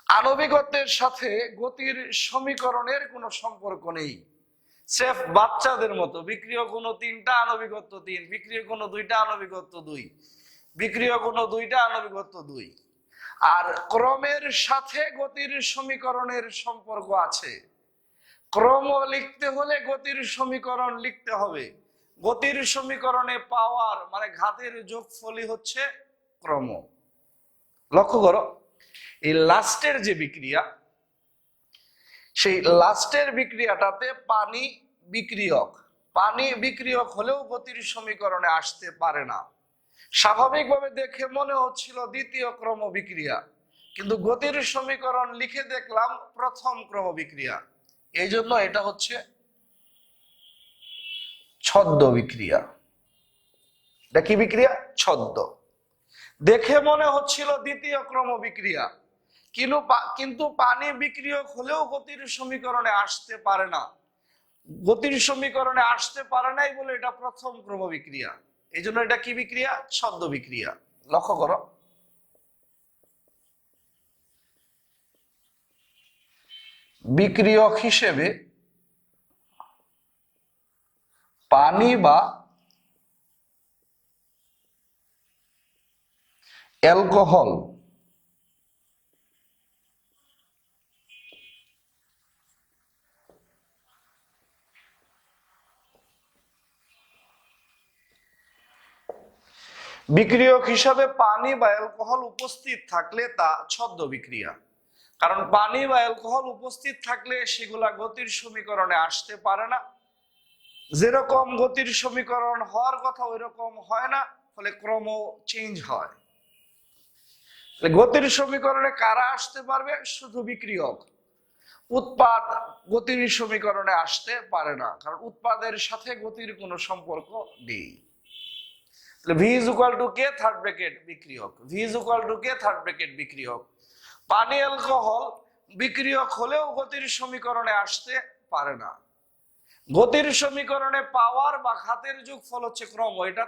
আণবিকত্বের সাথে গতির সমীকরণের কোনো সম্পর্ক নেই, সেফ বাচ্চাদের মতো। বিক্রিয়ক অণু 3টা, আণবিকত্ব 3। বিক্রিয়ক অণু 2টা, আণবিকত্ব 2। বিক্রিয়ক অণু 2টা, আণবিকত্ব 2। আর ক্রমের সাথে গতির সমীকরণের সম্পর্ক আছে। ক্রম লিখতে হলে গতির সমীকরণ লিখতে হবে। গতির সমীকরণে পাওয়ার মানে ঘাতের যোগফলই হচ্ছে ক্রম। লক্ষ্য করো, এই লাস্টের যে বিক্রিয়া, সেই লাস্টের বিক্রিয়াটাতে পানি বিক্রিয়ক। পানি বিক্রিয়ক হলেও গতির সমীকরণে আসতে পারে না। স্বাভাবিকভাবে দেখে মনে হচ্ছিল দ্বিতীয় ক্রম বিক্রিয়া, কিন্তু গতির সমীকরণ লিখে দেখলাম প্রথম ক্রম বিক্রিয়া। এই জন্য এটা হচ্ছে ছদ্ম বিক্রিয়া। এটা কি বিক্রিয়া? ছদ্ম। দেখে মনে হচ্ছিল দ্বিতীয় ক্রম বিক্রিয়া, কিন্তু পানি বিক্রিয়ক হলেও গতির সমীকরণে আসতে পারে না। গতির সমীকরণে আসতে পারে নাই বলে এটা প্রথম ক্রম বিক্রিয়া। এই জন্য এটা কি বিক্রিয়া? ছদ্ম বিক্রিয়া। লক্ষ্য করো, বিক্রিয়ক হিসেবে পানি বা অ্যালকোহল বিক্রিয়ক হিসাবে পানি বা অ্যালকোহল উপস্থিত থাকলে তা ছদ্ম বিক্রিয়া। কারণ পানি বা অ্যালকোহল উপস্থিত থাকলে সেগুলা গতির সমীকরণে আসতে পারে না। যেরকম গতির সমীকরণ হওয়ার কথা ওই রকম হয় না, ফলে ক্রম চেঞ্জ হয়। গতির সমীকরণে কারা আসতে পারবে? শুধু বিক্রিয়ক। উৎপাদ গতির সমীকরণে আসতে পারে না, কারণ উৎপাদের সাথে গতির কোনো সম্পর্ক নেই। V is equal to K, third bracket বিক্রিয়ক। V is equal to K, third bracket বিক্রিয়ক। পানি অ্যালকোহল বিক্রিয়ক হলেও গতির সমীকরণে আসতে পারে না। গতির সমীকরণে পাওয়ার বা ঘাতের যোগফল হচ্ছে ক্রম। এটা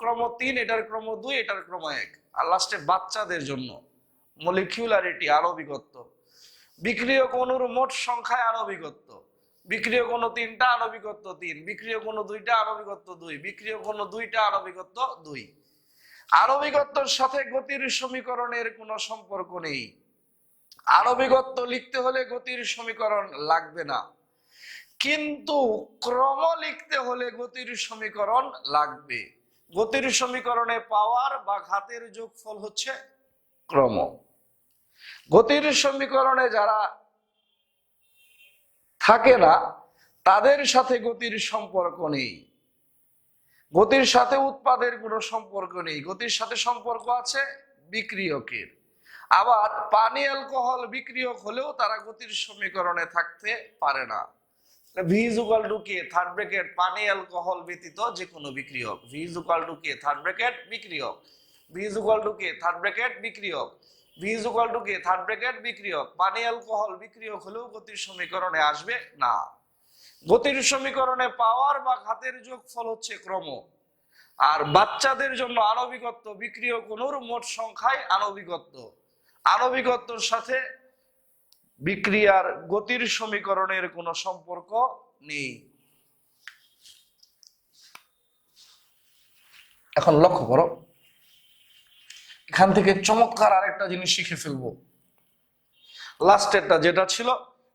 ক্রম 3, এটার ক্রম 2, এটার ক্রম 1। আর লাস্টে বাচ্চাদের জন্য মলিকিউলারিটি, আণবিকত্ব। বিক্রিয়ক অণুর মোট সংখ্যায় আণবিকত্ব। বিক্রিয়ক অণু 3টা, আণবিকত্ব 3। বিক্রিয়ক অণু 2টা, আণবিকত্ব 2। বিক্রিয়ক অণু 2টা, আণবিকত্ব 2। আণবিকত্বের সাথে গতির সমীকরণের কোনো সম্পর্ক নেই। আণবিকত্ব লিখতে হলে গতির সমীকরণ লাগবে না, কিন্তু ক্রম লিখতে হলে গতির সমীকরণ লাগবে। গতির সমীকরণে পাওয়ার বা ঘাতের যোগফল হচ্ছে ক্রম। গতির সমীকরণে যারা থাকে না তাদের সাথে গতির সম্পর্ক নেই। গতির সাথে উৎপাদের কোনো সম্পর্ক নেই, গতির সাথে সম্পর্ক আছে বিক্রিয়কের। আবার পানি অ্যালকোহল বিক্রিয়ক হলেও তারা গতির সমীকরণে থাকতে পারে না। V is equal to K, third bracket পানি অ্যালকোহল ব্যতীত যে কোনো বিক্রিয়ক। V is equal to K, third bracket বিক্রিয়ক। V is equal to K, third bracket বিক্রিয়ক। V is equal to K, third bracket বিক্রিয়ক। পানি অ্যালকোহল বিক্রিয়ক হলেও গতির সমীকরণে আসবে না। গতির সমীকরণে পাওয়ার বা ঘাতের যোগফল হচ্ছে ক্রম। আর বাচ্চাদের জন্য আণবিকত্ব বিক্রিয়ক অণুর মোট সংখ্যায় আণবিকত্ব। আণবিকত্বর সাথে বিক্রিয়ার গতির সমীকরণের কোনো সম্পর্ক নেই। এখন লক্ষ্য করো, এখান থেকে চমৎকার আরেকটা জিনিস শিখে ফেলবো। লাস্টেরটা যেটা ছিল,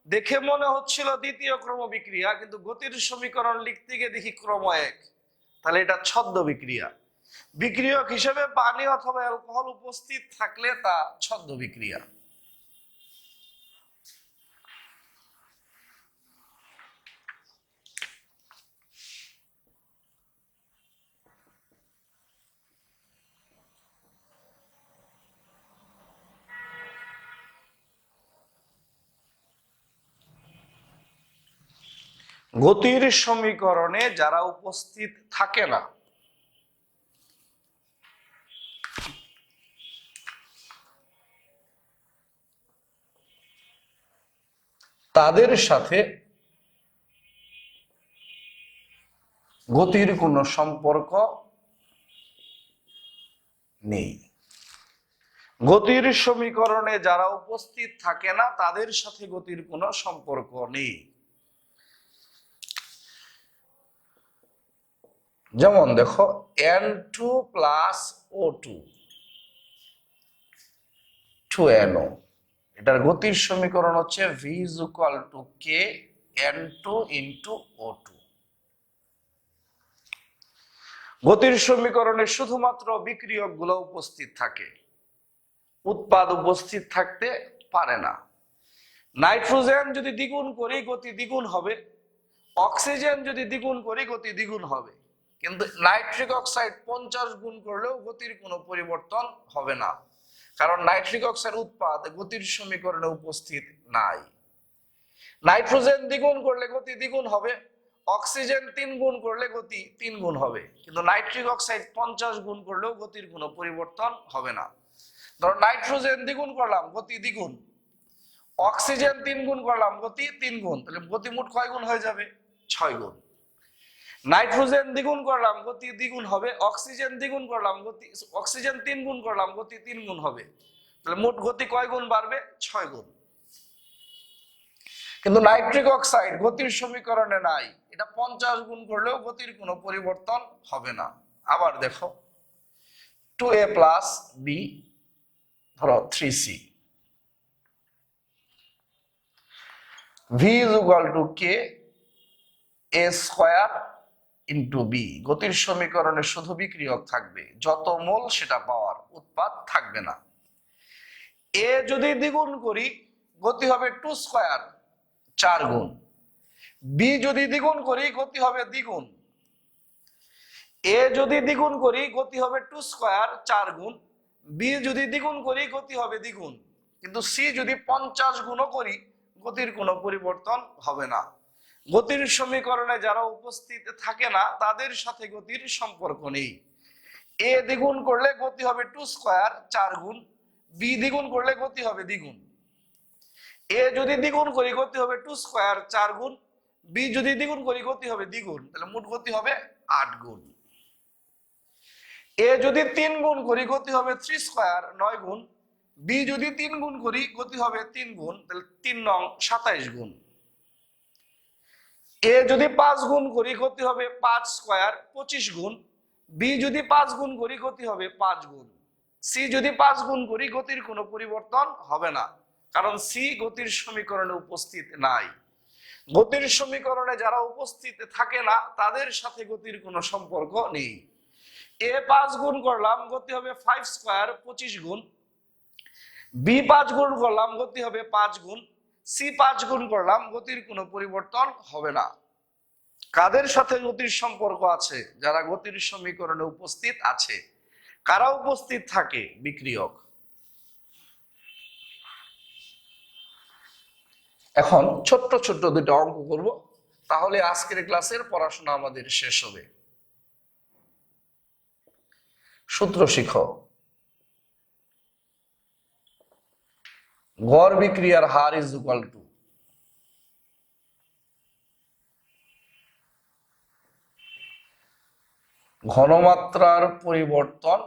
দেখে মনে হচ্ছিল দ্বিতীয় ক্রম বিক্রিয়া, কিন্তু গতির সমীকরণ লিখতে গিয়ে দেখি ক্রম এক, তাহলে এটা ছদ্ম বিক্রিয়া। বিক্রিয়ক হিসেবে পানি অথবা অ্যালকোহল উপস্থিত থাকলে তা ছদ্ম বিক্রিয়া। গতির সমীকরণে যারা উপস্থিত থাকে না তাদের সাথে গতির কোনো সম্পর্ক নেই। গতির সমীকরণে যারা উপস্থিত থাকে না তাদের সাথে গতির কোনো সম্পর্ক নেই। যেমন দেখো, N2 প্লাস O2 2NO, এটার গতির সমীকরণ হচ্ছে V is equal to K N2 into O2। গতির সমীকরণে শুধুমাত্র বিক্রিয়ক গুলো উপস্থিত থাকে, উৎপাদ উপস্থিত থাকতে পারে না। নাইট্রোজেন যদি দ্বিগুণ করি গতি দ্বিগুণ হবে, অক্সিজেন যদি দ্বিগুণ করি গতি দ্বিগুণ হবে, কিন্তু নাইট্রিক অক্সাইড 50 গুণ করলেও গতির কোনো পরিবর্তন হবে না, কারণ নাইট্রিক অক্সাইড উৎপাদ গতির সমীকরণে উপস্থিত নাই। নাইট্রোজেন দ্বিগুণ করলে গতি দ্বিগুণ হবে, অক্সিজেন 3 গুণ করলে গতি 3 গুণ হবে, কিন্তু নাইট্রিক অক্সাইড 50 গুণ করলেও গতির কোনো পরিবর্তন হবে না। ধরো নাইট্রোজেন দ্বিগুণ করলাম গতি দ্বিগুণ, অক্সিজেন 3 গুণ করলাম গতি 3 গুণ, তাহলে গতি মোট কয় গুণ হয়ে যাবে? 6 গুণ। নাইট্রোজেন দ্বিগুণ করলাম গতি দ্বিগুণ হবে, অক্সিজেন দ্বিগুণ করলাম গতি, অক্সিজেন 3 গুণ করলাম গতি 3 গুণ হবে, তাহলে মোট গতি কয় গুণ বাড়বে? 6 গুণ। কিন্তু নাইট্রিক অক্সাইড গতির সমীকরণে নাই, এটা 50 গুণ করলেও গতির কোনো পরিবর্তন হবে না। আবার দেখো, 2A প্লাস বি ধরো 3C, V is equal to K A square into B. গতির সমীকরণে শুধু বিক্রিয়ক থাকবে, যত মোল সেটা পাওয়ার, উৎপাদ থাকবে না। এ যদি দ্বিগুণ করি গতি হবে 2 স্কয়ার 4 গুণ, বি যদি দ্বিগুণ করি গতি হবে দ্বিগুণ। এ যদি দ্বিগুণ করি গতি হবে 2 স্কয়ার 4 গুণ, বি যদি দ্বিগুণ করি গতি হবে দ্বিগুণ, কিন্তু সি যদি 50 গুণও করি গতির কোনো পরিবর্তন হবে না। গতির সমীকরণে যারা উপস্থিত থাকে না তাদের সাথে গতির সম্পর্ক নেই। এ দ্বিগুণ করলে গতি হবে 2 স্কয়ার 4 গুণ, বি দ্বিগুণ করলে গতি হবে দ্বিগুণ। এ যদি দ্বিগুণ করি গতি হবে 2 স্কয়ার 4 গুণ, বি যদি দ্বিগুণ করি গতি হবে দ্বিগুণ, তাহলে মোট গতি হবে 8 গুণ। এ যদি 3 গুণ করি গতি হবে 3 স্কয়ার 9 গুণ, বি যদি 3 গুণ করি গতি হবে 3 গুণ, তাহলে 3 নং 27 গুণ। এ যদি 5 গুণ করি গতি হবে 5 স্কয়ার 25 গুণ, বি যদি 5 গুণ করি গতি হবে 5 গুণ, সি যদি 5 গুণ করি গতির কোনো পরিবর্তন হবে না, কারণ সি গতির সমীকরণে উপস্থিত নাই। গতির সমীকরণে যারা উপস্থিত থাকে না তাদের সাথে গতির কোনো সম্পর্ক নেই। এ 5 গুণ করলাম গতি হবে 5 স্কয়ার 25 গুণ, বি 5 গুণ করলাম গতি হবে 5 গুণ, সি 5 গুণ করলাম, গতির কোনো পরিবর্তন হবে না। কাদের সাথে গতির সম্পর্ক আছে? যারা গতির সমীকরণে উপস্থিত আছে। কারা উপস্থিত থাকে? বিক্রিয়ক। এখন ছোট্ট ছোট্ট দুটো অঙ্ক করব, তাহলে আজকের ক্লাসের পড়াশোনা আমাদের শেষ হবে। সূত্র শিখো। গড় বিক্রিয়ার হার ইজ ইকুয়াল টু ঘনমাত্রার পরিবর্তন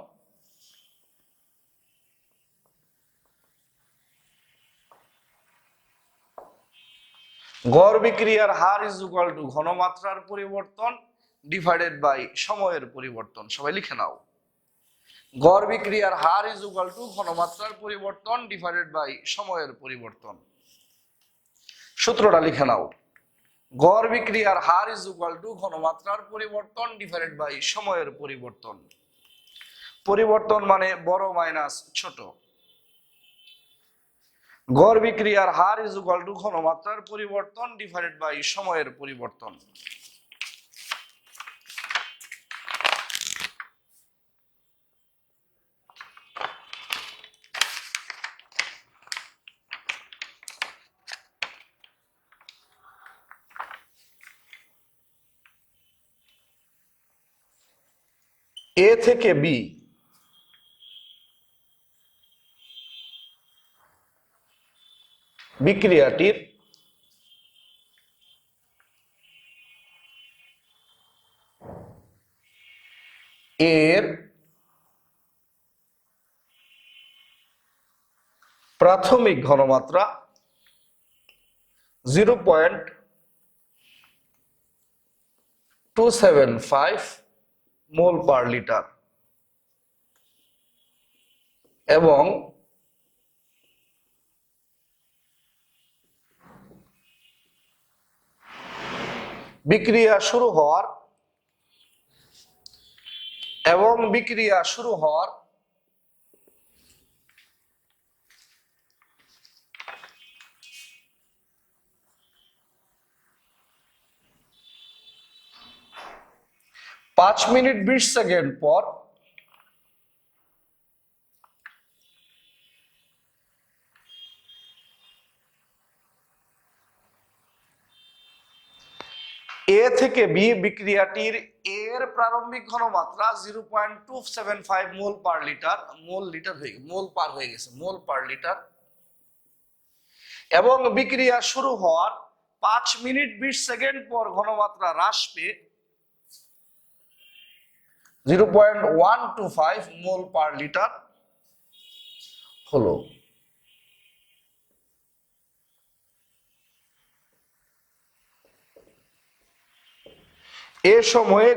গড় বিক্রিয়ার হার ইজ ইকুয়াল টু ঘনমাত্রার পরিবর্তন ডিভাইডেড বাই সময়ের পরিবর্তন। সবাই লিখে নাও, গড় বিক্রিয়ার হার ইজ ইকুয়াল টু ঘনমাত্রার পরিবর্তন ডিভাইডেড বাই সময়ের পরিবর্তন। সূত্রটা লিখে নাও, গড় বিক্রিয়ার হার ইজ ইকুয়াল টু ঘনমাত্রার পরিবর্তন ডিভাইডেড বাই সময়ের পরিবর্তন। পরিবর্তন মানে বড় মাইনাস ছোট। গড় বিক্রিয়ার হার ইজ ইকুয়াল টু ঘনমাত্রার পরিবর্তন ডিভাইডেড বাই সময়ের পরিবর্তন। এ থেকে বি বিক্রিয়াটির এর প্রাথমিক ঘনমাত্রা 0.275 মোল পার লিটার এবং বিক্রিয়া শুরু হওয়ার 5 মিনিট 20 সেকেন্ড পর এ থেকে বি বিক্রিয়াটির এর প্রারম্ভিক ঘনমাত্রা 0.275 মোল পার লিটার, মোল পার হয়ে গেছে, মোল পার লিটার, এবং বিক্রিয়া শুরু হওয়ার 5 মিনিট 20 সেকেন্ড পর ঘনমাত্রা হ্রাস পেয়ে 0.125 মোল পার লিটার হলো। এ সময়ে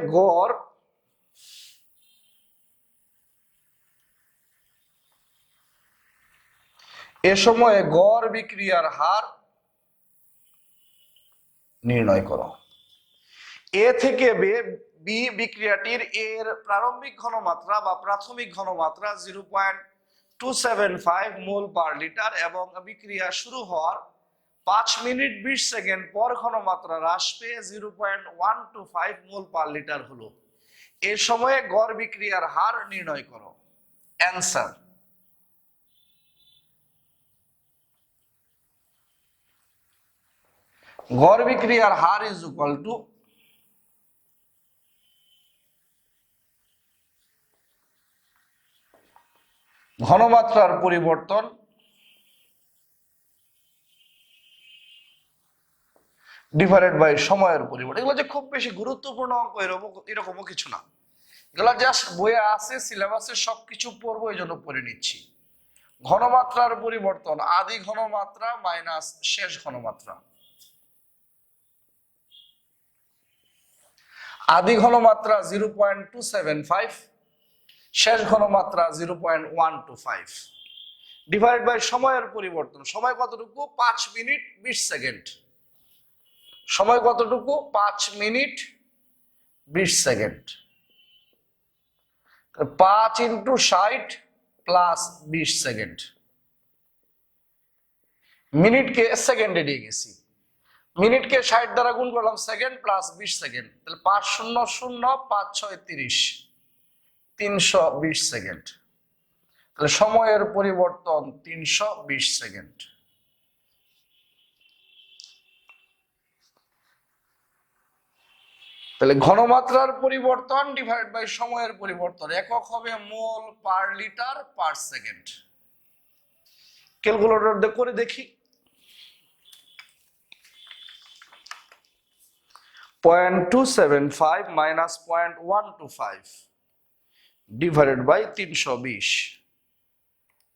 গড় বিক্রিয়ার হার নির্ণয় করো। এ থেকে বি বিক্রিয়াটির এর প্রারম্ভিক ঘনমাত্রা বা প্রাথমিক ঘনমাত্রা 0.275 মোল পার লিটার এবং বিক্রিয়া শুরু হওয়ার 5 মিনিট 20 সেকেন্ড পর ঘনমাত্রা হ্রাস পেয়ে 0.125 মোল পার লিটার হলো। এ সময়ে গড় বিক্রিয়ার হার নির্ণয় করো। অ্যান্সার, গড় বিক্রিয়ার হার ইজ ইকুয়াল টু ঘনমাত্রার পরিবর্তন ডিভাইডেড বাই সময়ের পরিবর্তন। এগুলো যে খুব বেশি গুরুত্বপূর্ণ অঙ্ক এরকমও কিছু না, এগুলো জাস্ট বইয়ে আছে, সিলেবাসে সবকিছু পড়বো এই জন্য পড়ে নিচ্ছি। ঘনমাত্রার পরিবর্তন আদি ঘনমাত্রা মাইনাস শেষ ঘনমাত্রা। আদি ঘনমাত্রা 0.275, শেষ ঘনমাত্রা 0.125 ডিভাইড বাই সময়ের পরিবর্তন। সময় কতটুকু? 5 মিনিট 20 সেকেন্ড। সময় কতটুকু? 5 মিনিট 20 সেকেন্ড। 5 × 60 plus 20 second. মিনিটকে সেকেন্ডে দিয়ে গেছি, মিনিটকে 60 দ্বারা গুণ করলাম, সেকেন্ড প্লাস 20 সেকেন্ড, তাহলে 5 0 0 5 6 30, 320 সেকেন্ড। তাহলে সময়ের পরিবর্তন 320 সেকেন্ড। তাহলে ঘনমাত্রার পরিবর্তন ডিভাইড বাই সময়ের পরিবর্তন, একক হবে mole per litre per second. Calculator করে দেখি, 0.275 মাইনাস 0.125 ডিভাইডেড বাই 320,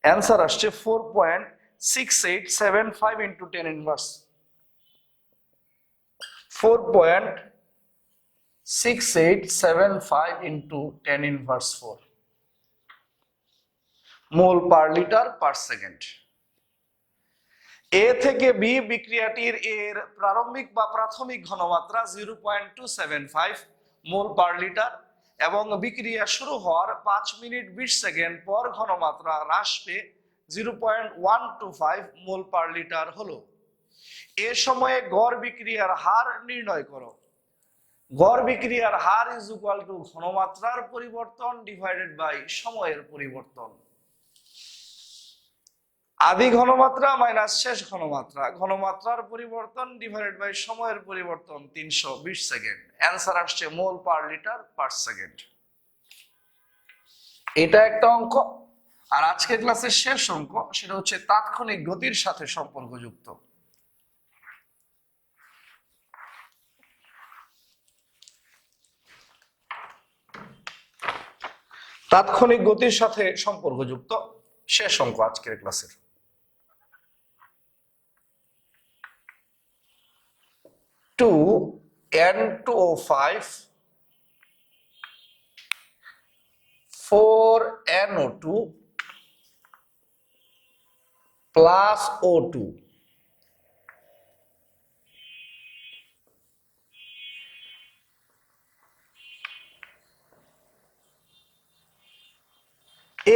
অ্যান্সার আসছে 4.6875 × 10 ইনভার্স। 4.6875 into 10^4 মোল পার লিটার পার সেকেন্ড। এ থেকে বি বিক্রিয়াটির এর প্রারম্ভিক বা প্রাথমিক ঘনমাত্রা 0.275 মোল পার লিটার এবং বিক্রিয়া শুরু হওয়ার 5 মিনিট 20 সেকেন্ড পর ঘনমাত্রা হ্রাস পেয়ে 0.125 মোল পার লিটার হলো। এ সময়ে গড় বিক্রিয়ার হার নির্ণয় করো। গড় বিক্রিয়ার হার ইজ ইকুয়াল টু ঘনমাত্রার পরিবর্তন ডিভাইডেড বাই সময়ের পরিবর্তন। আদি ঘনমাত্রা মাইনাস শেষ ঘনমাত্রা, ঘনমাত্রার পরিবর্তন ডিভাইডেড বাই সময়ের পরিবর্তন 320 সেকেন্ড। অ্যান্সার আসছে মোল পার লিটার পার সেকেন্ড। এটা একটা অঙ্ক। আর আজকের ক্লাসের শেষ অঙ্ক সেটা হচ্ছে তাৎক্ষণিক গতির সাথে সম্পর্কযুক্ত। তাৎক্ষণিক গতির সাথে সম্পর্কযুক্ত শেষ অঙ্ক আজকের ক্লাসের। 2N2O5 4NO2 plus O2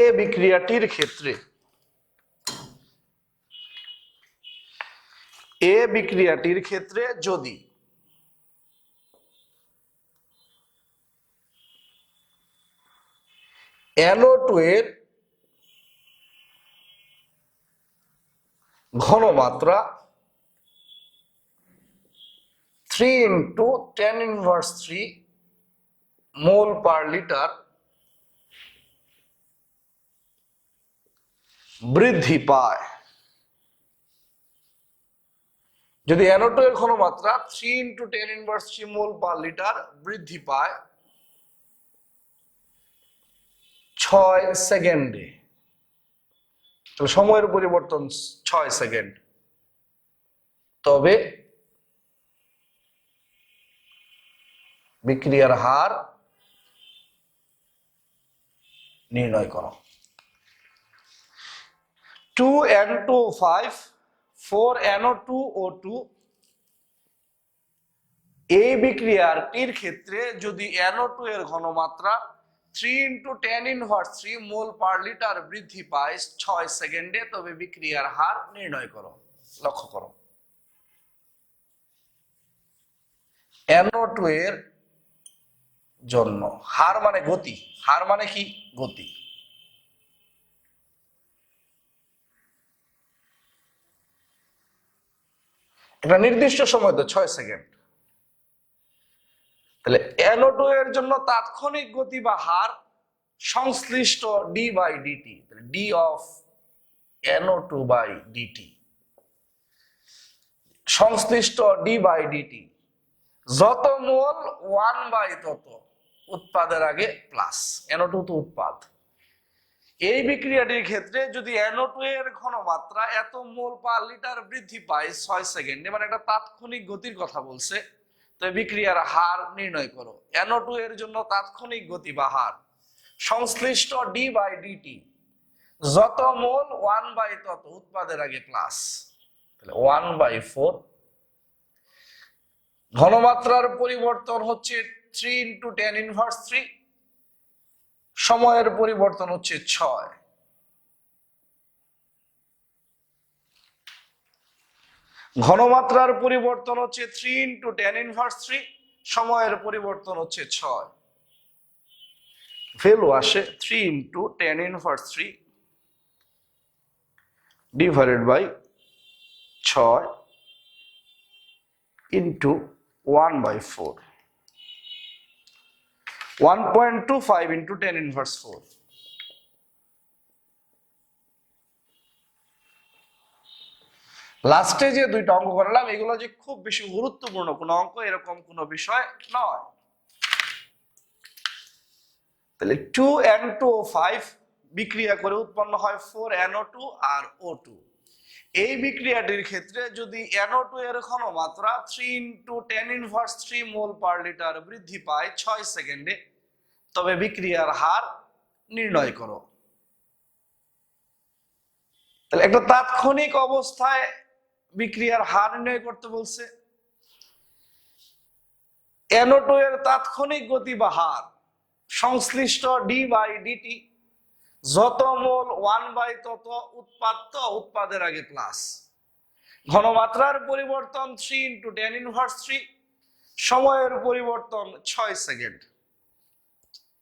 এ বিক্রিয়াটির ক্ষেত্রে যদি NO2 এর ঘনমাত্রা 3 × 10^3 মোল পার লিটার বৃদ্ধি পায়। যদি NO2 এর ঘনমাত্রা 3 × 10^3 মোল পার লিটার বৃদ্ধি পায় 6 সেকেন্ডে, সময়ের পরিবর্তন 6 সেকেন্ড, তবে বিক্রিয়ার হার নির্ণয় করো। 2N2O5 4NO2O2 এই বিক্রিয়াটির ক্ষেত্রে যদি NO2 এর ঘনমাত্রা 3 × 10^3 মোল পার লিটার বৃদ্ধি পায় 6 সেকেন্ডে, তবে বিক্রিয়ার হার নির্ণয় করো। লক্ষ্য করো, NO2 এর জন্য হার মানে গতি, হার মানে কি গতি। একটা নির্দিষ্ট সময় তো 6 সেকেন্ড, তাহলে NO2 এর জন্য তাৎক্ষণিক গতি বা হার সংশ্লিষ্ট d/dt, d অফ NO2/dt, সংশ্লিষ্ট d/dt যত মোল 1/, তত উৎপাদের আগে প্লাস। NO2 তো উৎপাদ। এই বিক্রিয়াটির ক্ষেত্রে যদি NO2 এর ঘনমাত্রা এত মোল পার লিটার বৃদ্ধি পায় 6 সেকেন্ডে, মানে একটা তাৎক্ষণিক গতির কথা বলছে, তো বিক্রিয়ার হার নির্ণয় করো। NO2 এর জন্য তাৎক্ষণিক গতি বা হার সংশ্লিষ্ট d/dt যত মোল 1/, তত উৎপাদের আগে প্লাস, তাহলে 1/4। ঘনমাত্রার পরিবর্তন হচ্ছে 3 × 10^3, সময়ের পরিবর্তন হচ্ছে 6। ঘনমাত্রার পরিবর্তন হচ্ছে 3 × 10^3, সময়ের পরিবর্তন হচ্ছে 6। ভ্যালু আসে 3 × 10^3 ডিভাইডেড বাই 6 ইন্টু 1/4, 1.25 × 10^4। লাস্টে যে দুইটা অঙ্ক করলাম এগুলো যে খুব বেশি গুরুত্বপূর্ণ কোন অঙ্ক এরকম কোন বিষয় নয়। তাহলে 2N2O5 বিক্রিয়া করে উৎপন্ন হয় 4NO2 আর O2। এই বিক্রিয়াটির ক্ষেত্রে যদি NO2 এর ঘনমাত্রা 3 × 10⁻³ মোল পার লিটার বৃদ্ধি পায় 6 সেকেন্ডে, তবে বিক্রিয়ার হার নির্ণয় করো। তাহলে একটা তাৎক্ষণিক অবস্থায় বিক্রিয়ার হার নির্ণয় করতে বলছে। NO2 এর তাৎক্ষণিক গতি বা হার সংশ্লিষ্ট d/dt, যত মোল 1/, তত উৎপাদের আগে প্লাস, ঘনমাত্রার পরিবর্তন 3 × 10⁻³, সময়ের পরিবর্তন 6 সেকেন্ড।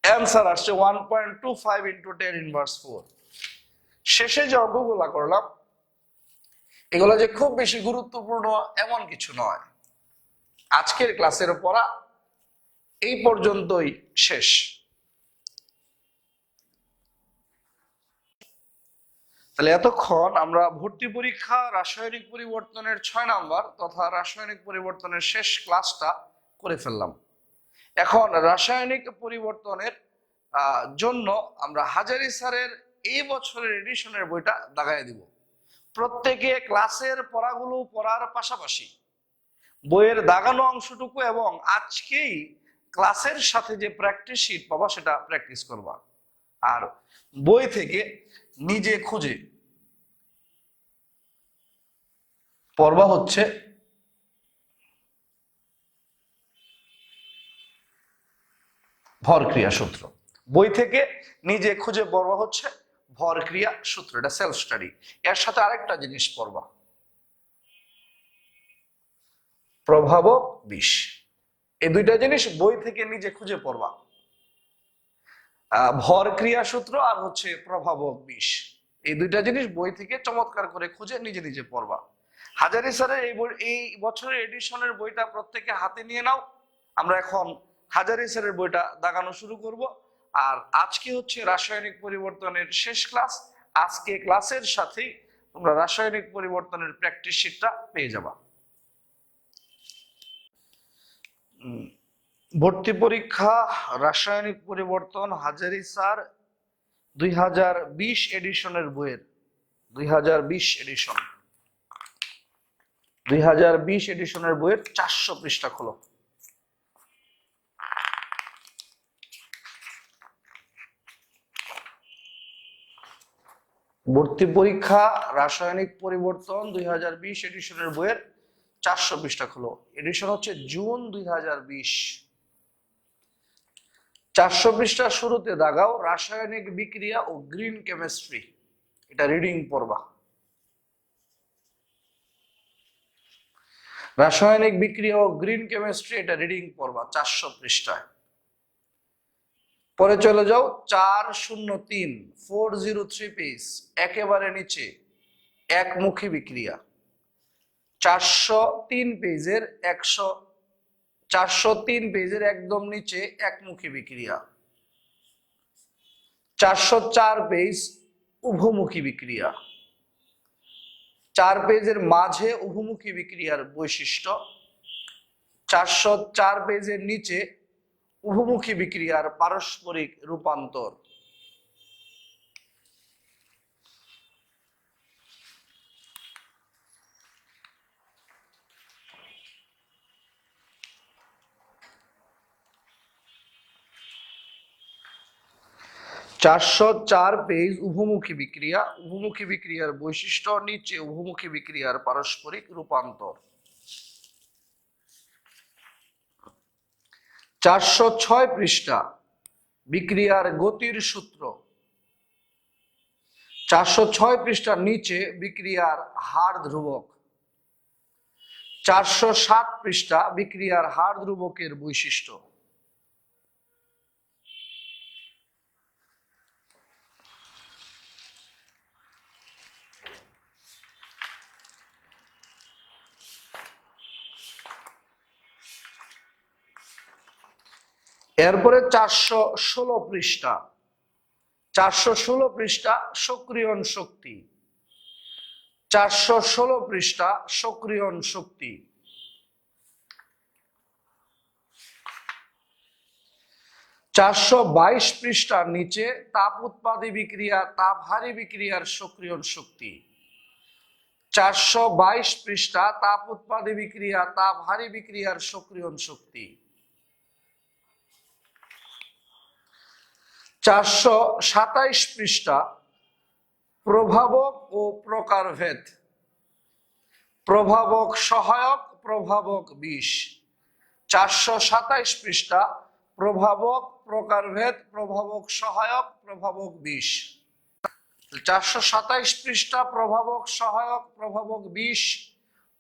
অ্যান্সার আসছে 1.25 × 10⁻⁴। শেষে যে অঙ্কগুলা করলাম এগুলো যে খুব বেশি গুরুত্বপূর্ণ এমন কিছু নয়। আজকের ক্লাসের পড়া এই পর্যন্তই শেষ। তাহলে এতক্ষণ আমরা ভর্তি পরীক্ষা রাসায়নিক পরিবর্তনের 6 নাম্বার তথা রাসায়নিক পরিবর্তনের শেষ ক্লাসটা করে ফেললাম। এখন রাসায়নিক পরিবর্তনের জন্য আমরা হাজারী স্যারের এই বছরের এডিশনের বইটা দাগায় দিব। প্রত্যেকে ক্লাসের পড়াগুলো পড়ার পাশাপাশি বইয়ের দাগানো অংশটুকু এবং আজকেই ক্লাসের সাথে যে প্র্যাকটিস শিট পাবা সেটা প্র্যাকটিস করবা, আর বই থেকে নিজে খুঁজে পড়বা হচ্ছে ভরক্রিয়া সূত্র। বই থেকে নিজে খুঁজে পড়বা হচ্ছে ভরক্রিয়া সূত্র, এটা সেলফ স্টাডি। এর সাথে আরেকটা জিনিস পড়বা, প্রভাবক বিষ। এই দুইটা জিনিস বই থেকে নিজে খুঁজে পড়বা, ভরক্রিয়া সূত্র আর হচ্ছে প্রভাবক বিষ। এই দুইটা জিনিস বই থেকে চমৎকার করে খুঁজে নিজে নিজে পড়বা। হাজারী স্যারের এই বছরের এডিশনের বইটা প্রত্যেকে হাতে নিয়ে নাও। আমরা এখন হাজারী স্যারের বইটা দাগানো শুরু করব। আর আজকে হচ্ছে রাসায়নিক পরিবর্তনের শেষ ক্লাস। আজকে ক্লাসের সাথেই তোমরা রাসায়নিক পরিবর্তনের প্র্যাকটিস শিটটা পেয়ে যাবা। ভর্তি পরীক্ষা রাসায়নিক পরিবর্তন হাজারী স্যার 2020 এডিশনের বইয়ের 2020 এডিশনের বইয়ের 400 পৃষ্ঠা খোলো। ভর্তি পরীক্ষা রাসায়নিক পরিবর্তন 2020 এডিশনের বইয়ের 400 পৃষ্ঠা খোলো। এডিশন হচ্ছে জুন 2020। 400 পৃষ্ঠার শুরুতে দাগাও রাসায়নিক বিক্রিয়া ও গ্রিন কেমিস্ট্রি, এটা রিডিং পড়বা। রাসায়নিক বিক্রিয়া ও গ্রিন কেমিস্ট্রি, এটা রিডিং পড়বা 400 পৃষ্ঠায়। পরে চলে যাও 403 403 পেজ, একেবারে নিচে একমুখী বিক্রিয়া। 403 পেজের একদম নিচে একমুখী বিক্রিয়া। 404 পেজ উভমুখী বিক্রিয়া। 4 পেজের মাঝে উভমুখী বিক্রিয়ার বৈশিষ্ট্য। 404 পেজের নিচে উভমুখী বিক্রিয়ার পারস্পরিক রূপান্তর। চার পেজ উভমুখী বিক্রিয়ার বৈশিষ্ট্য, নিচে উভমুখী বিক্রিয়ার পারস্পরিক রূপান্তর। 406 পৃষ্ঠা বিক্রিয়ার গতির সূত্র। 406 পৃষ্ঠার নিচে বিক্রিয়ার হার ধ্রুবক। 407 পৃষ্ঠা বিক্রিয়ার হার ধ্রুবকের বৈশিষ্ট্য। এরপরে 416 পৃষ্ঠা সক্রিয়ণ শক্তি। 416 পৃষ্ঠা সক্রিয়ণ শক্তি। 422 পৃষ্ঠার নিচে তাপ উৎপাদী বিক্রিয়া তাপহারী বিক্রিয়ার সক্রিয়ণ শক্তি। 422 পৃষ্ঠা তাপ উৎপাদী বিক্রিয়া তাপহারী বিক্রিয়ার সক্রিয়ণ শক্তি। 427 পৃষ্ঠা প্রভাবক ও প্রকারভেদ, প্রভাবক সহায়ক, প্রভাবক বিষ। 427 পৃষ্ঠা প্রভাবক, প্রকারভেদ, প্রভাবক সহায়ক, প্রভাবক বিষ। 427 পৃষ্ঠা প্রভাবক সহায়ক, প্রভাবক বিষ,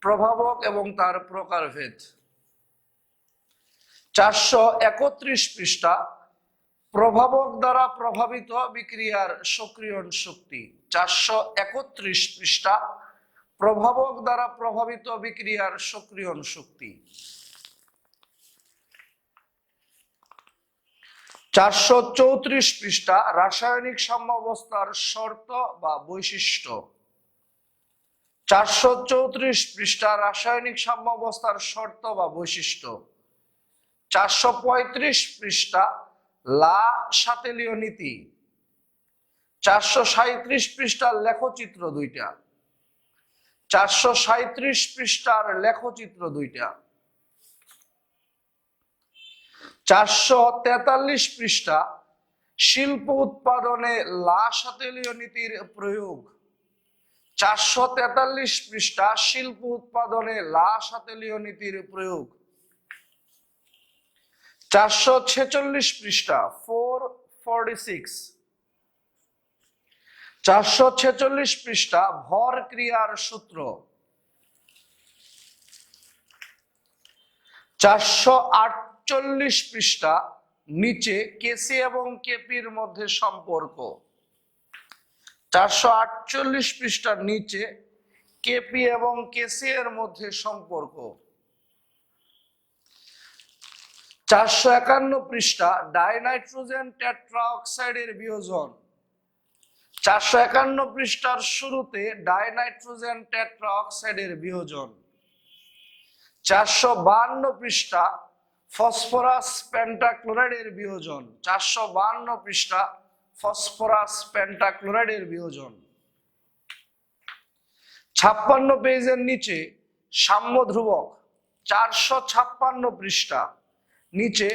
প্রভাবক এবং তার প্রকারভেদ। 431 পৃষ্ঠা প্রভাবক দ্বারা প্রভাবিত বিক্রিয়ার সক্রিয়ণ শক্তি। 431 পৃষ্ঠা প্রভাবক দ্বারা প্রভাবিত বিক্রিয়ার সক্রিয়ণ শক্তি। 434 পৃষ্ঠা রাসায়নিক সাম্যাবস্থার শর্ত বা বৈশিষ্ট্য। 434 পৃষ্ঠা রাসায়নিক সাম্যাবস্থার শর্ত বা বৈশিষ্ট্য। 435 পৃষ্ঠা লা সাতেলীয় নীতি। 437 পৃষ্ঠার লেখচিত্র দুইটা। 437 পৃষ্ঠার লেখচিত্র দুইটা। 443 পৃষ্ঠা শিল্প উৎপাদনে লা সাতেলীয় নীতির প্রয়োগ। 443 পৃষ্ঠা শিল্প উৎপাদনে লা সাতেলীয় নীতির প্রয়োগ। 446 পৃষ্ঠা 446 446 পৃষ্ঠা ভর ক্রিয়ার সূত্র। 448 পৃষ্ঠা নিচে কেসি এবং কেপির মধ্যে সম্পর্ক। 448 পৃষ্ঠার নিচে কেপি এবং কেসি এর মধ্যে সম্পর্ক। 451 পৃষ্ঠা ডাইনাইট্রোজেন টেট্রা অক্সাইডের বিয়োজন। 451 পৃষ্ঠার শুরুতে ডাইনাইট্রোজেন টেট্রা অক্সাইডের বিয়োজন। 452 পৃষ্ঠা ফসফরাস পেন্টাক্লোরাইডের বিয়োজন। 452 পৃষ্ঠা ফসফরাস পেন্টাক্লোরাইডের বিয়োজন। 56 পেজের নিচে সাম্য ধ্রুবক। 456 পৃষ্ঠা নিচে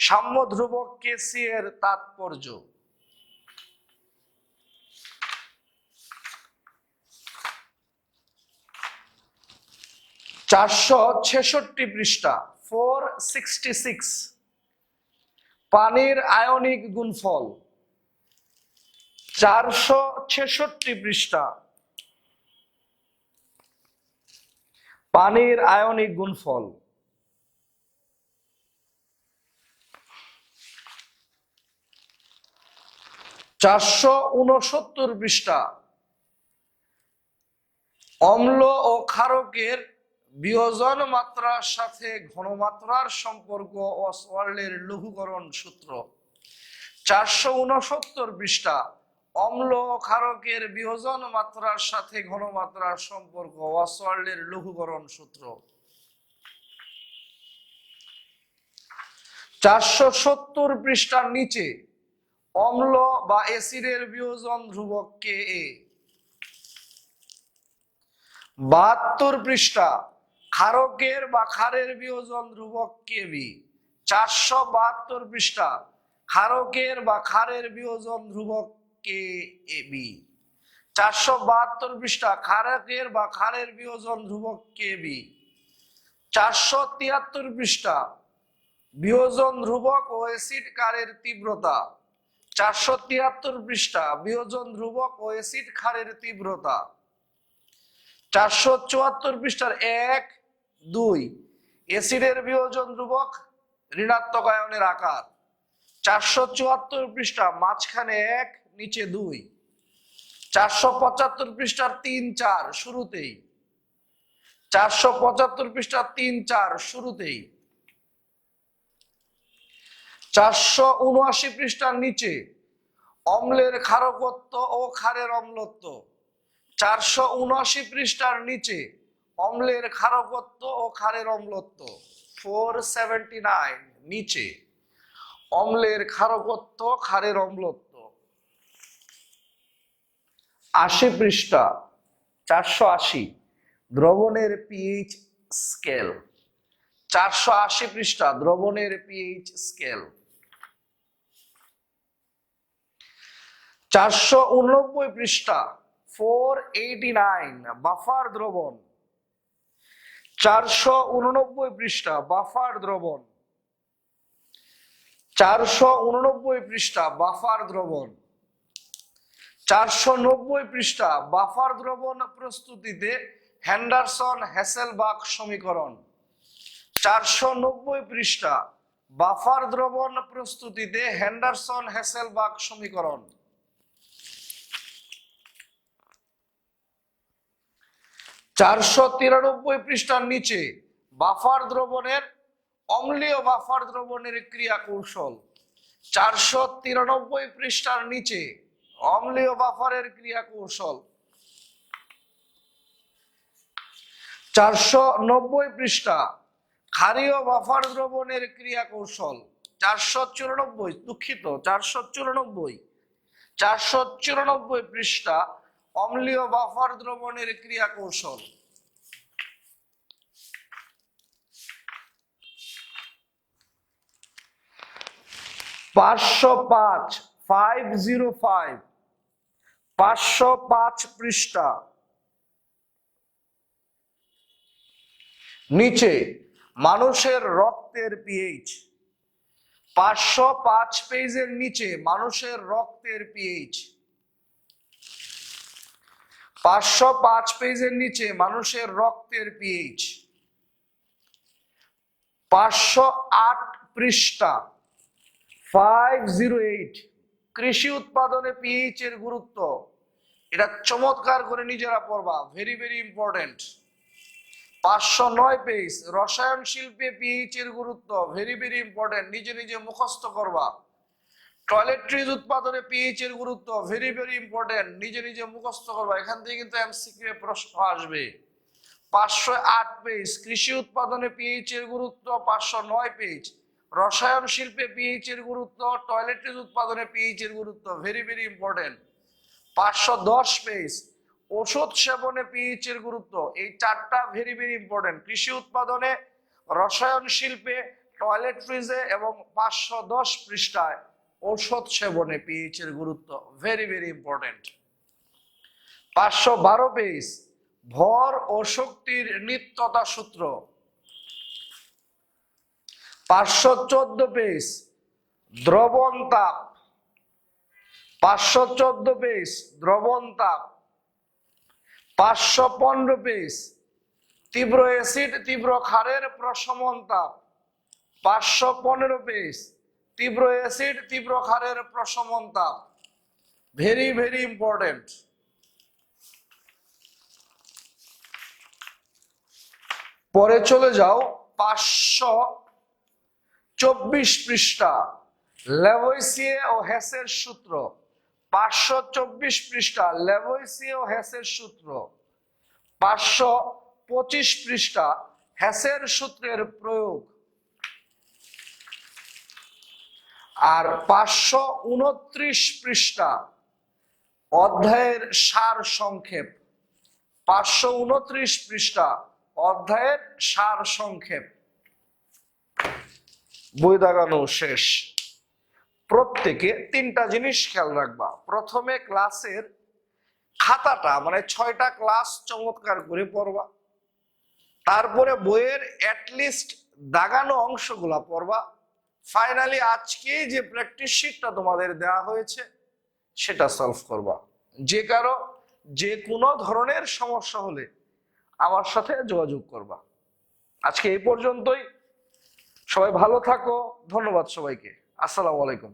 সাম্য ধ্রুবক কেসি এর তাৎপর্য। 466 পৃষ্ঠা 466 পানির আয়নিক গুণফল। 466 পৃষ্ঠা পানির আয়নিক গুণফল। 469 পৃষ্ঠা অম্ল ও ক্ষারকের বিয়োজন মাত্রার সাথে ঘনমাত্রার সম্পর্ক অসওয়াল্ডের লঘুকরণ সূত্র। 469 পৃষ্ঠা অম্ল ও ক্ষারকের বিয়োজন মাত্রার সাথে ঘনমাত্রার সম্পর্ক অসওয়াল্ডের লঘুকরণ সূত্র। 470 পৃষ্ঠার নিচে অম্ল বা অ্যাসিডের বিয়োজন ধ্রুবক কে এ। 72 পৃষ্ঠা ক্ষারকের বা ক্ষারের বিয়োজন ধ্রুবক কে বি। 472 পৃষ্ঠা ক্ষারকের বা ক্ষারের বিয়োজন ধ্রুবক কে এ বি। 472 পৃষ্ঠা ক্ষারকের বা ক্ষারের বিয়োজন ধ্রুবক কে বি। 473 পৃষ্ঠা বিয়োজন ধ্রুবক ও অ্যাসিড ক্ষারের তীব্রতা। 473 পৃষ্ঠা বিয়োজন ধ্রুবক ও অ্যাসিড ক্ষারের তীব্রতা। 474 পৃষ্ঠার 1, 2 অ্যাসিডের বিয়োজন ধ্রুবক ঋণাত্মক আয়নের আকার। 474 পৃষ্ঠা মাঝখানে 1 নিচে 2। 475 পৃষ্ঠার 3, 4 শুরুতেই। 475 পৃষ্ঠার 3, 4 শুরুতেই। 479 পৃষ্ঠার নিচে অম্লের ক্ষারকত্ব ও ক্ষারের অম্লত্ব। 479 পৃষ্ঠার নিচে অম্লের ক্ষারকত্ব ও ক্ষারের অম্লত্ব। 479 নিচে অম্লের ক্ষারকত্ব ক্ষারের অম্লত্ব। 80 পৃষ্ঠা 480 দ্রবণের পিএইচ স্কেল। 480 পৃষ্ঠা দ্রবণের পিএইচ স্কেল। 489 পৃষ্ঠা 489 বাফার দ্রবণ। 489 পৃষ্ঠা বাফার দ্রবণ। 489 পৃষ্ঠা বাফার দ্রবণ। 490 পৃষ্ঠা বাফার দ্রবণ প্রস্তুতিতে হেন্ডারসন হ্যাসেলবাখ সমীকরণ। 490 পৃষ্ঠা বাফার দ্রবণ প্রস্তুতিতে হেন্ডারসন হ্যাসেলবাখ সমীকরণ। 493 পৃষ্ঠার নিচে বাফার দ্রবণের অম্লীয় বাফার দ্রবণের ক্রিয়া কৌশল। 493 পৃষ্ঠার নিচে অম্লীয় বাফারের ক্রিয়া কৌশল। 490 পৃষ্ঠা ক্ষারীয় বাফার দ্রবণের ক্রিয়া কৌশল। 494 দুঃখিত 494 পৃষ্ঠা অম্লীয় বাফার দ্রবণের ক্রিয়া কৌশল। 505 পৃষ্ঠা নিচে মানুষের রক্তের পিএইচ। 505 পেজের নিচে মানুষের রক্তের পিএইচ। 505 পেজের নিচে মানুষের রক্তের পিএইচ। 508 পৃষ্ঠা 508 কৃষি উৎপাদনে পিএইচ এর গুরুত্ব। এটা চমৎকার করে নিজেরা পড়বা, ভেরি ভেরি ইম্পর্টেন্ট। 509 পেজ রসায়ন শিল্পে পিএইচ এর গুরুত্ব, ভেরি ভেরি ইম্পর্টেন্ট, নিজে নিজে মুখস্থ করবা। টয়লেট্রিজ উৎপাদনে পিএইচ এর গুরুত্ব, ভেরি ভেরি ইম্পর্টেন্ট, নিজে নিজে মুখস্থ করবা। এখান থেকে কিন্তু এমসিকিউ এ প্রশ্ন আসবে। 508 পেজ কৃষি উৎপাদনে পিএইচ এর গুরুত্ব। 509 পেজ রসায়ন শিল্পে পিএইচ এর গুরুত্ব, টয়লেট্রিজ উৎপাদনে পিএইচ এর গুরুত্ব, ভেরি ভেরি ইম্পর্টেন্ট। 510 পেজ ওষুধ সেবনে পিএইচ এর গুরুত্ব। এই চারটা ভেরি ভেরি ইম্পর্টেন্ট, কৃষি উৎপাদনে, রসায়ন শিল্পে, টয়লেট্রিজে এবং 510 পৃষ্ঠায় ঔষধ সেবনে পিএইচ এর গুরুত্ব, ভেরি ভেরি ইম্পর্টেন্ট। 512 পেজ ভর ও শক্তির নিত্যতা সূত্র। 514 পেজ দ্রবণ তাপ। 514 পেজ দ্রবণ তাপ। 515 পেজ তীব্র অ্যাসিড তীব্র ক্ষারের প্রশমন তাপ। 515 পেজ তীব্র অ্যাসিড তীব্র ক্ষারের প্রশমন তাপ, ভেরি ভেরি ইম্পর্টেন্ট। পরে চলে যাও 524 পৃষ্ঠা ল্যাভোইসিয়ে ও হেসের সূত্র। 524 পৃষ্ঠা ল্যাভোইসিয়ে ও হেসের সূত্র। 525 পৃষ্ঠা হেসের সূত্রের প্রয়োগ। আর 529 পৃষ্ঠা অধ্যায়ের সার সংক্ষেপ। 529 পৃষ্ঠা অধ্যায়ের সার সংক্ষেপ। বই দাগানো শেষ। প্রত্যেকে তিনটা জিনিস খেয়াল রাখবা। প্রথমে ক্লাসের খাতাটা মানে 6টা ক্লাস চমৎকার করে পড়বা। তারপরে বইয়ের অ্যাটলিস্ট দাগানো অংশগুলা পড়বা। ফাইনালি আজকে যে প্র্যাকটিস শিটটা তোমাদের দেওয়া হয়েছে সেটা সলভ করবা। যে কারো যে কোনো ধরনের সমস্যা হলে আমার সাথে যোগাযোগ করবা। আজকে এই পর্যন্তই। সবাই ভালো থাকো। ধন্যবাদ সবাইকে। আসসালামু আলাইকুম।